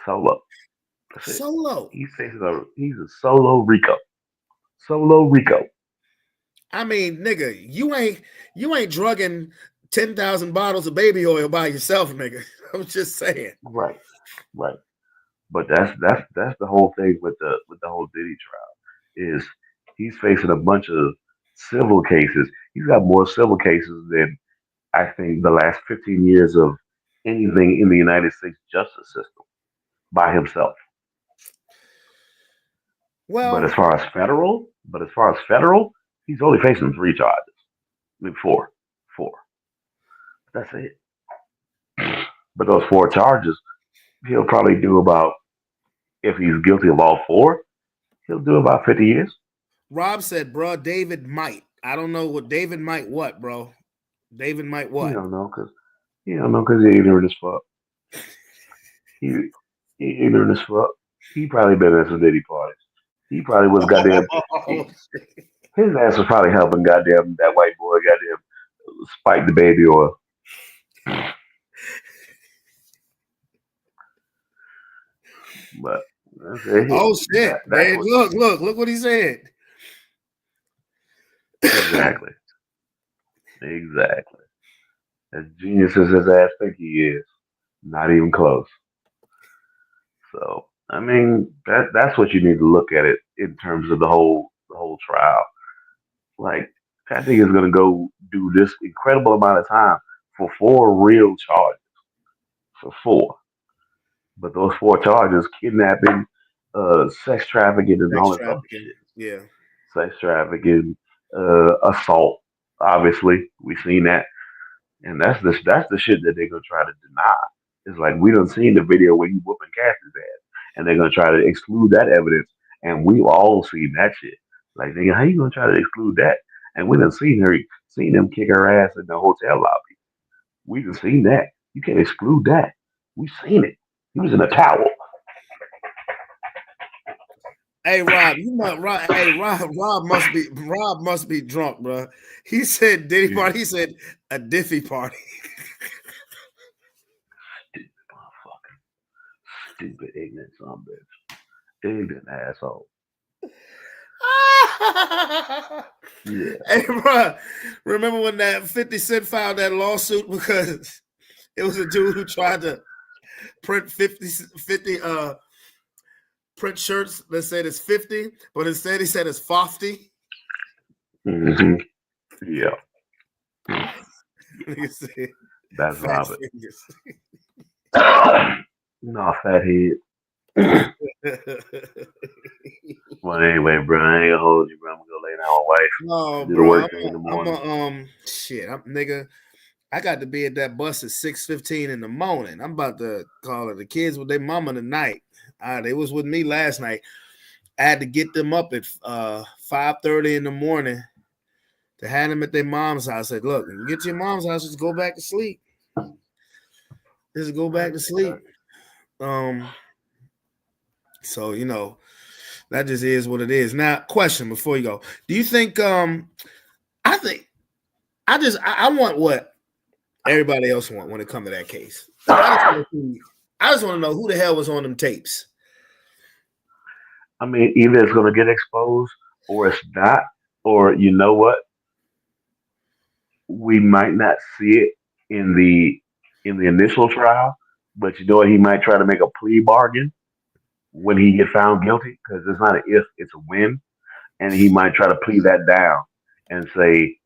That's it. Solo. He's a solo RICO. Solo RICO. I mean, nigga, you ain't drugging 10,000 bottles of baby oil by yourself, nigga. I'm just saying. Right. But that's the whole thing with the whole Diddy trial is he's facing a bunch of civil cases. He's got more civil cases than I think the last 15 years of anything in the United States justice system by himself. Well, but as far as federal, he's only facing 3 charges. I mean, four. That's it. But those 4 charges, he'll probably do about, if he's guilty of all 4, he'll do about 50 years. Rob said, bro, David might. I don't know what David might what, bro. David might what? You don't know because he's ignorant as fuck. He ignorant as fuck. He probably been at some Diddy parties. He probably was goddamn. His ass was probably helping goddamn that white boy goddamn spike the baby oil. But that's it. Oh shit, man! Look what he said. Exactly. As genius as his ass think he is, not even close. So I mean that's what you need to look at it in terms of the whole trial. Like that thing is gonna go do this incredible amount of time for 4 real charges. For 4. But those 4 charges, kidnapping, sex trafficking, and all that other shit. Yeah. Sex trafficking, assault. Obviously, we've seen that, and that's the shit that they're gonna try to deny. It's like we done seen the video where he whooping Cassie's ass, and they're gonna try to exclude that evidence, and we've all seen that shit. Like, nigga, how you gonna try to exclude that? And we done seen him kick her ass in the hotel lobby. We done seen that. You can't exclude that. We've seen it. He was in a towel. Hey Rob, Rob must be drunk, bro. He said Diddy party. He said a Diffie party. Stupid motherfucker. Stupid ignorant son of a bitch. Ignorant asshole. Yeah. Hey, bro, remember when that 50 Cent filed that lawsuit because it was a dude who tried to print 50 print shirts that said it's 50, but instead he said it's 50. Mm-hmm. Yeah. That's Robert. No, fat head. Well, anyway, bro, I ain't gonna hold you, bro. I'm gonna go lay down with my wife. No, do bro. the work thing in the morning. Nigga. I got to be at that bus at 6:15 in the morning. I'm about to call it the kids with their mama tonight. They was with me last night. I had to get them up at 5:30 in the morning to have them at their mom's house. I said, look, when you get to your mom's house, just go back to sleep. Just go back to sleep. So, That just is what it is. Now, question before you go. Do you think I want what everybody else want when it comes to that case. I just want to know who the hell was on them tapes. I mean, either it's going to get exposed or it's not, or you know what? We might not see it in the initial trial, but you know what? He might try to make a plea bargain when he get found guilty, because it's not an if, it's a when, and he might try to plea that down and say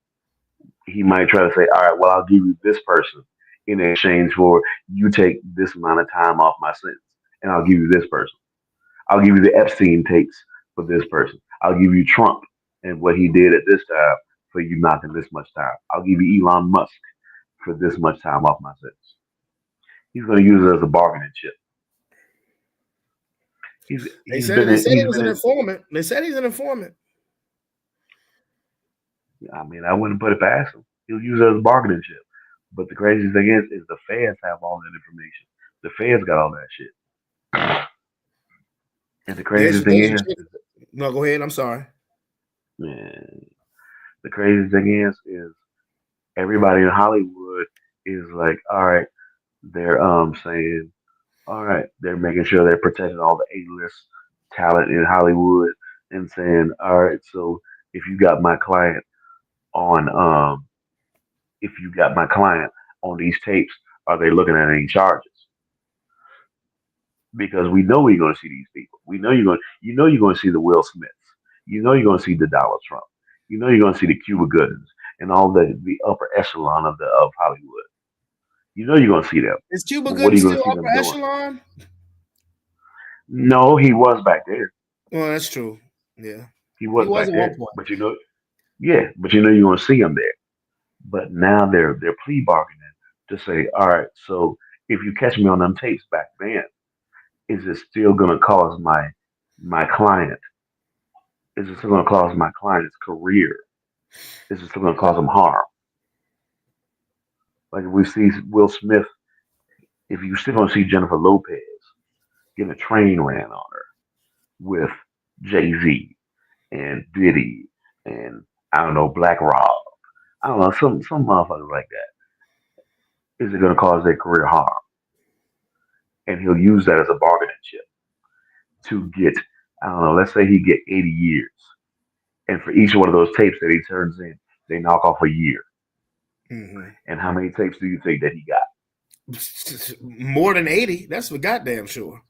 he might try to say, all right, well, I'll give you this person in exchange for you take this amount of time off my sentence, and I'll give you this person. I'll give you the Epstein tapes for this person. I'll give you Trump and what he did at this time for you knocking this much time. I'll give you Elon Musk for this much time off my sentence. He's going to use it as a bargaining chip. They said he was an informant. They said he's an informant. I mean, I wouldn't put it past him. He'll use it as a bargaining chip. But the crazy thing is the feds have all that information. The feds got all that shit. And the crazy thing is, no, go ahead. I'm sorry. Man, the crazy thing is everybody in Hollywood is like, all right, they're saying, all right, they're making sure they're protecting all the A-list talent in Hollywood and saying, all right, so if you got my client on these tapes, are they looking at any charges? Because we know we're going to see these people. We know you're going to see the Will Smiths. You know you're going to see the Donald Trump. You know you're going to see the Cuba Goodings and all the upper echelon of Hollywood. You know you're going to see them. Is Cuba Gooding still upper echelon? No, he was back there. Well, that's true. Yeah, he was back there. But you're going to see him there. But now they're plea bargaining to say, all right, so if you catch me on them tapes back then, is it still going to cause my client? Is it still going to cause my client's career? Is it still going to cause him harm? Like if we see Will Smith, if you still going to see Jennifer Lopez getting a train ran on her with Jay-Z and Diddy and I don't know, Black Rob, I don't know, some motherfuckers like that. Is it going to cause their career harm? And he'll use that as a bargaining chip to get, I don't know, let's say he get 80 years. And for each one of those tapes that he turns in, they knock off a year. Mm-hmm. And how many tapes do you think that he got? More than 80. That's for goddamn sure.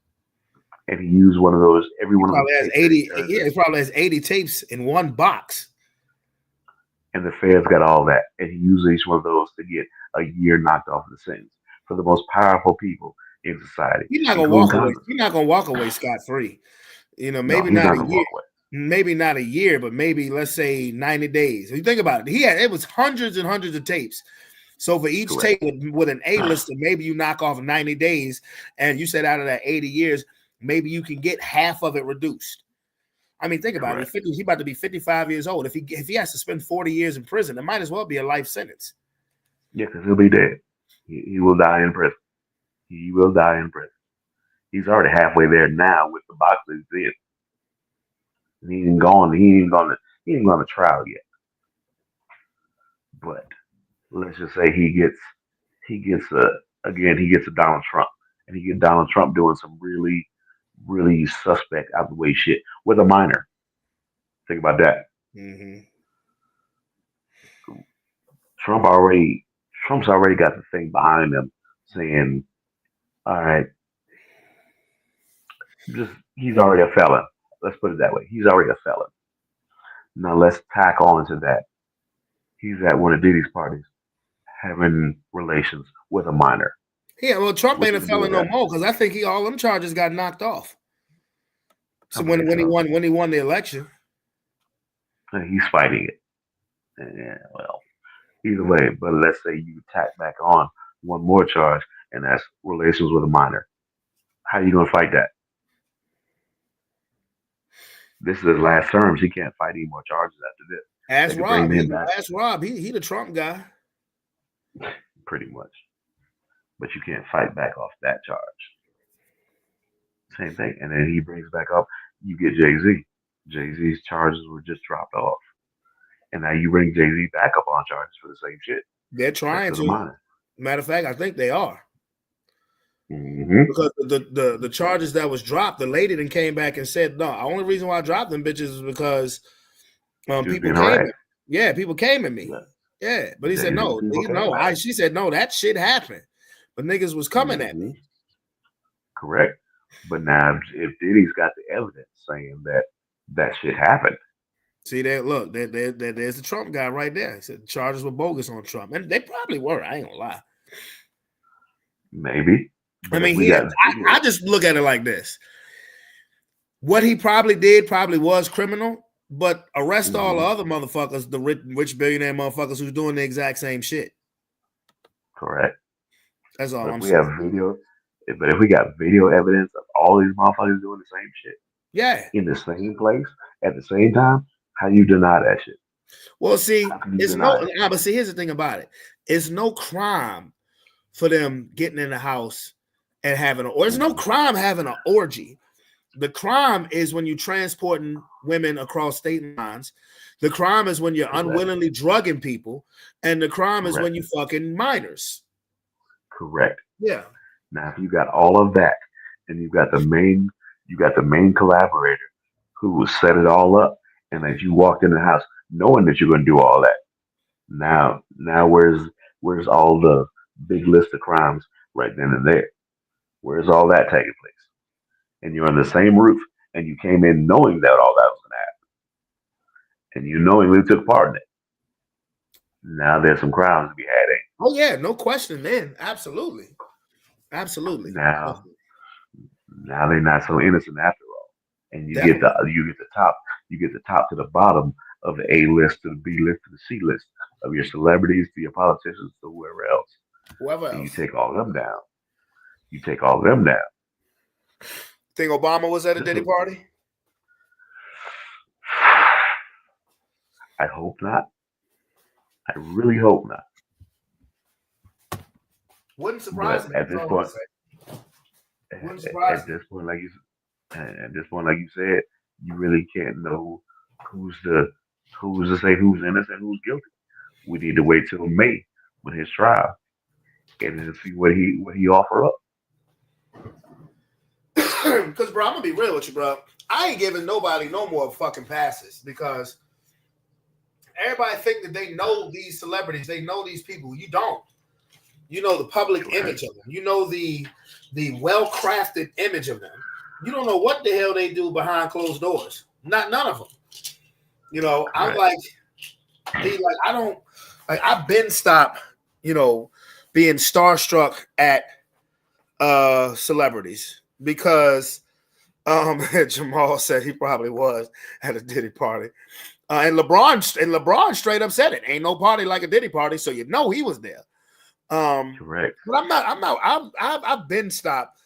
And he used one of those, every one of those. Has 80. Yeah, he probably has 80 tapes in one box. And the feds got all that. And he used each one of those to get a year knocked off the sentence for the most powerful people in society. You're not gonna walk away. You're not gonna walk away scot-free. You know, maybe not a year. Maybe not a year, but maybe let's say 90 days. If you think about it, it was hundreds and hundreds of tapes. So for each tape with an A-lister, maybe you knock off 90 days, and you said out of that 80 years, maybe you can get half of it reduced. I mean, think about it. He's about to be 55 years old. If he has to spend 40 years in prison, it might as well be a life sentence. Yeah, because he'll be dead. He will die in prison. He will die in prison. He's already halfway there now with the box that he's in. He ain't gone to trial yet. But let's just say he gets a Donald Trump, and he gets Donald Trump doing some really, really suspect out the way shit with a minor. Think about that. Mm-hmm. Trump's already got the thing behind him saying, all right, he's already a felon. Let's put it that way. He's already a felon. Now let's tack on to that. He's at one of Diddy's parties having relations with a minor. Yeah, well, Trump ain't a felon no more because I think all them charges got knocked off. So when he won the election, he's fighting it. Yeah, well, either way. But let's say you tack back on one more charge, and that's relations with a minor. How are you gonna fight that? This is his last terms. He can't fight any more charges after this. Ask Rob. Ask Rob. He the Trump guy. Pretty much. But you can't fight back off that charge. Same thing. And then he brings back up you get Jay-Z. Jay-Z's charges were just dropped off. And now you bring Jay-Z back up on charges for the same shit. They're trying to. Matter of fact, I think they are. Mm-hmm. Because the charges that was dropped, the lady then came back and said, no, the only reason why I dropped them bitches is because people came. Yeah, people came at me. Yeah, but he said no. She said no. That shit happened, but niggas was coming at me. Correct. But now, if Diddy's got the evidence saying that shit happened. See there, look, there's the Trump guy right there. He said the charges were bogus on Trump, and they probably were. I ain't gonna lie. Maybe. I mean, I just look at it like this. What he probably did probably was criminal, but arrest all the other motherfuckers, the rich billionaire motherfuckers who's doing the exact same shit. Correct. That's all I'm saying. But if we got video evidence of all these motherfuckers doing the same shit, yeah, in the same place at the same time, how you deny that shit? Well, see, it's but see, here's the thing about it: it's no crime for them getting in the house and having, or it's no crime having an orgy. The crime is when you're transporting women across state lines. The crime is when you're unwillingly drugging people, and the crime is when you fucking minors. Correct. Yeah. Now, if you got all of that, and you got the main collaborator who will set it all up, and as you walked in the house knowing that you're going to do all that, now where's all the big list of crimes right then and there? Where's all that taking place? And you're on the same roof, and you came in knowing that all that was going to happen, and you knowingly took part in it. Now there's some crimes to be had. Oh yeah, no question. Then absolutely. Now they're not so innocent after all, and you get the top to the bottom of the A list to the B list to the C list of your celebrities to your politicians to whoever else. And you take all them down. Think Obama was at a Diddy party? I hope not. I really hope not. Wouldn't surprise me. At this point, like you said, you really can't know who's to say who's innocent and who's guilty. We need to wait till May with his trial and then see what he offer up. Because, bro, I'm gonna be real with you, bro. I ain't giving nobody no more fucking passes because everybody think that they know these celebrities, they know these people. You don't. You know the public image of them. You know the well-crafted image of them. You don't know what the hell they do behind closed doors. None of them. You know, I'm like, I've been stopped, being starstruck at celebrities because Jamal said he probably was at a Diddy party. And LeBron straight up said it. Ain't no party like a Diddy party, so you know he was there. Correct. But I've been stopped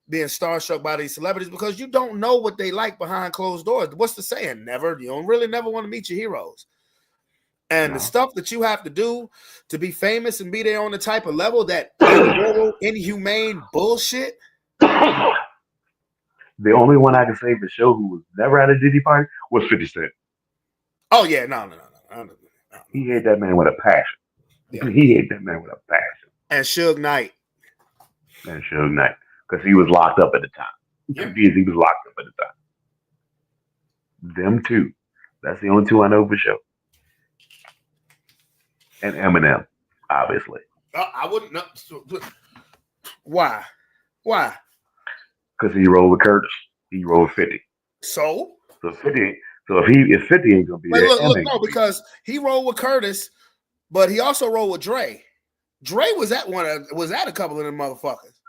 being starstruck by these celebrities because you don't know what they like behind closed doors. What's the saying? You don't really never want to meet your heroes. And the stuff that you have to do to be famous and be there on the type of level that immoral, inhumane bullshit. The only one I can say for sure who was never at a Diddy party was 50 Cent. Oh yeah, no. He hate that man with a passion. Yeah. He hate that man with a passion. And Suge Knight. Because he was locked up at the time. Yeah. He was locked up at the time. Them two. That's the only two I know for sure. And Eminem, obviously. I wouldn't know. Why? Because he rolled with Curtis. He rolled 50. So 50. So if 50 ain't gonna be there, look, because he rolled with Curtis. But he also rolled with Dre. Dre was at a couple of them motherfuckers.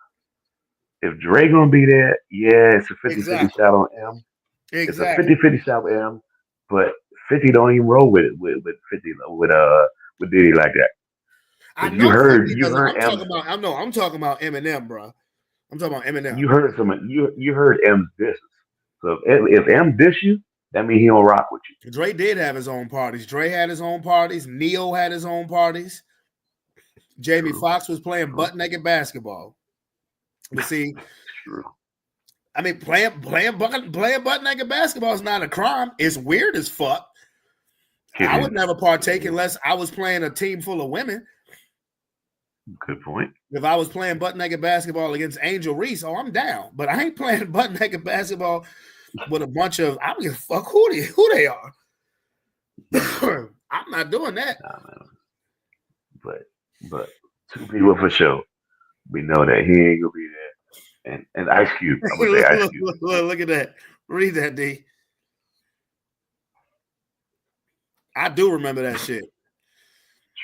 If Dre gonna be there, yeah, it's a 50-50 shot on M. Exactly. It's a 50-50 shot with M, but 50 don't even roll with 50 with Diddy like that. I'm talking about Eminem, bro. I'm talking about Eminem. You heard M's disses. So if M diss you, that means he don't rock with you. Dre did have his own parties. Dre had his own parties. Neo had his own parties. Jamie Foxx was playing butt-naked basketball. But see, I mean, playing butt naked basketball is not a crime. It's weird as fuck. I would never partake unless I was playing a team full of women. Good point. If I was playing butt naked basketball against Angel Reese, I'm down. But I ain't playing butt naked basketball with a bunch of I don't give a fuck who they are. I'm not doing that. Nah, but two people for sure. We know that he ain't gonna be there. And Ice Cube. I'm gonna say Ice Cube. Look at that. Read that, D. I do remember that shit.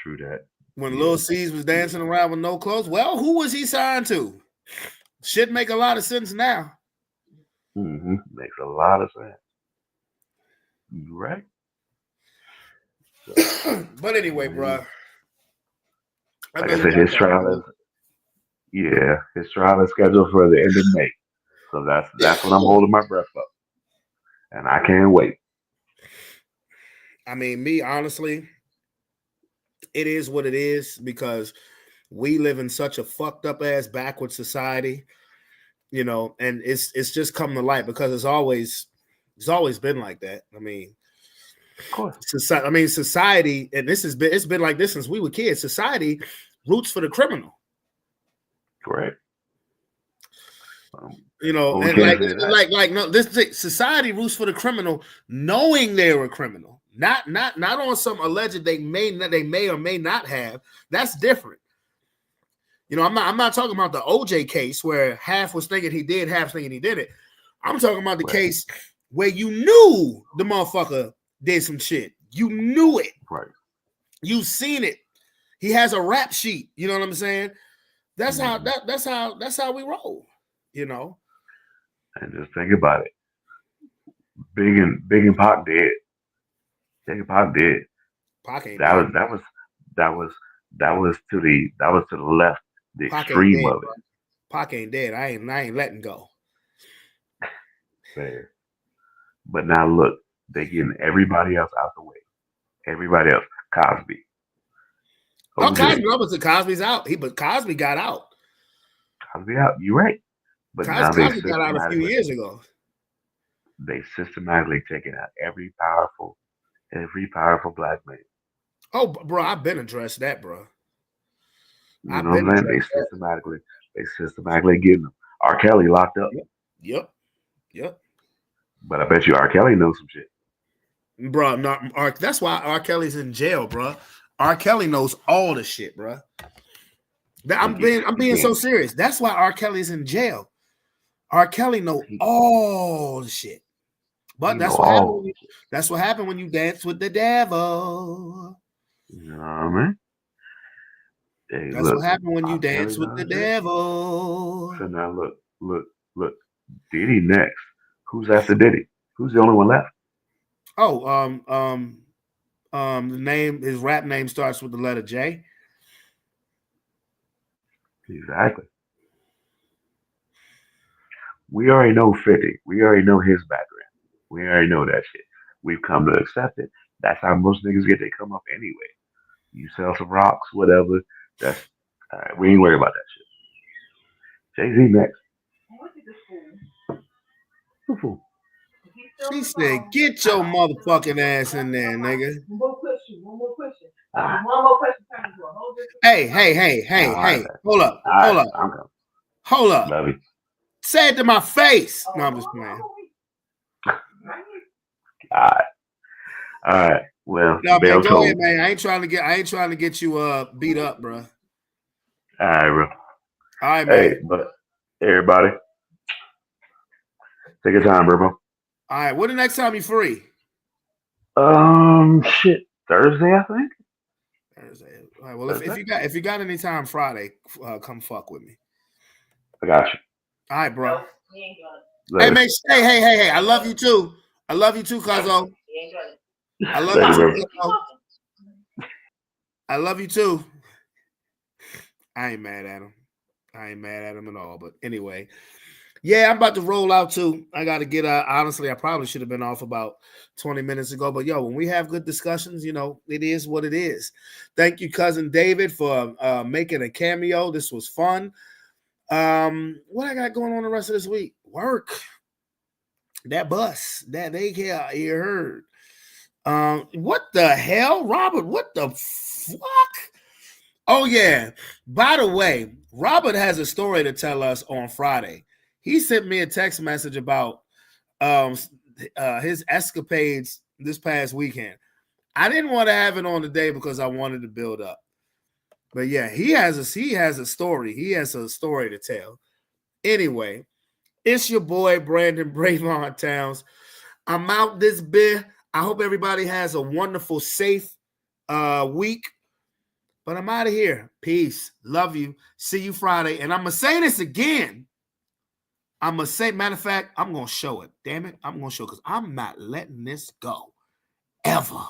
True that. When Lil C's was dancing around with no clothes. Well, who was he signed to? Should make a lot of sense now. Mm-hmm. Makes a lot of sense. You right. But anyway, bro. Like I said, his trial is scheduled for the end of May. So that's when I'm holding my breath up. And I can't wait. I mean, me, honestly, it is what it is because we live in such a fucked up ass backward society, you know, and it's just come to light because it's always been like that. I mean, of course. Society, and it's been like this since we were kids. Society roots for the criminal. Correct. You know, and society roots for the criminal, knowing they're a criminal, not on some alleged they may or may not have. That's different. You know, I'm not talking about the OJ case where half was thinking he did, half thinking he did it. I'm talking about the case where you knew the motherfucker did some shit. You knew it. Right. You seen it. He has a rap sheet. You know what I'm saying? That's how we roll. You know. And just think about it. Big and Pac did. Big and Pac did. Pac ain't that was to the left, the Pac extreme dead, of it. bro. Pac ain't dead. I ain't letting go. Fair. But now look, they getting everybody else out the way. Everybody else. Cosby. Oh, Cosby's out. But Cosby got out. Cosby out. You're right. But Cosby got out a few years ago. They systematically taking out every powerful black man. Oh, bro, I've been addressed that, bro. You know what I'm saying? They systematically getting them. R. Kelly locked up. Yep. But I bet you R. Kelly knows some shit. Bro, that's why R. Kelly's in jail, bro. R. Kelly knows all the shit, bro. I'm being so serious. That's why R. Kelly's in jail. R. Kelly know all the shit. But that's what happened when you dance with the devil. You know what I mean? Hey, that's what happened when you dance with the devil. So now look. Diddy next. Who's after Diddy? Who's the only one left? Oh, his rap name starts with the letter J. Exactly. We already know 50. We already know his background. We already know that shit. We've come to accept it. That's how most niggas get they come up anyway. You sell some rocks, whatever. That's all right. We ain't worried about that shit. Jay-Z next. Who fool? She said, "Get your motherfucking ass in there, nigga." One more question. One more question. Hey. Hold up. Love you. Say it to my face. No, I'm just playing. All right. Well, no, man, go ahead, man. I ain't trying to get you beat up, bro. All right, bro. All right, man. Hey, but everybody, take your time, bro. All right. What the next time you free? Shit, Thursday, I think. Thursday. All right. Well, if you got any time Friday, come fuck with me. I got you. All right, bro. Hey, man. Hey. I love you too. Cuzzo. I love you too, Cuzzo. I love you too. I ain't mad at him at all. But anyway, yeah, I'm about to roll out too. I got to get honestly, I probably should have been off about 20 minutes ago. But yo, when we have good discussions, you know, it is what it is. Thank you, cousin David, for making a cameo. This was fun. What I got going on the rest of this week? work. That bus that they heard. What the hell, Robert? What the fuck? Oh yeah. By the way, Robert has a story to tell us on Friday. He sent me a text message about his escapades this past weekend. I didn't want to have it on today because I wanted to build up. But yeah, he has a story. He has a story to tell. Anyway, it's your boy Brandon Bravon Towns. I'm out this bit. I hope everybody has a wonderful, safe week. But I'm out of here. Peace. Love you. See you Friday. And I'm going to say this again. I'm going to say, matter of fact, I'm going to show it. Damn it. I'm going to show it because I'm not letting this go. Ever.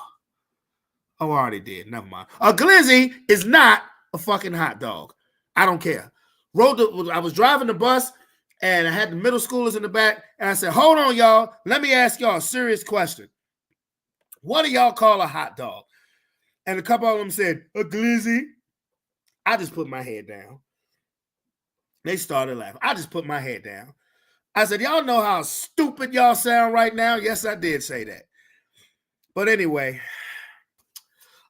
Oh, I already did. Never mind. A glizzy is not a fucking hot dog. I don't care. I was driving the bus and I had the middle schoolers in the back. And I said, hold on, y'all. Let me ask y'all a serious question. What do y'all call a hot dog? And a couple of them said, a glizzy. I just put my head down. They started laughing. I just put my head down. I said, y'all know how stupid y'all sound right now? Yes, I did say that. But anyway,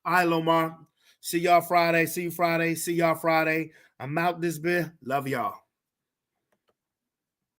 all right, Lomar. See y'all Friday. See you Friday. See y'all Friday. I'm out this bit. Love y'all.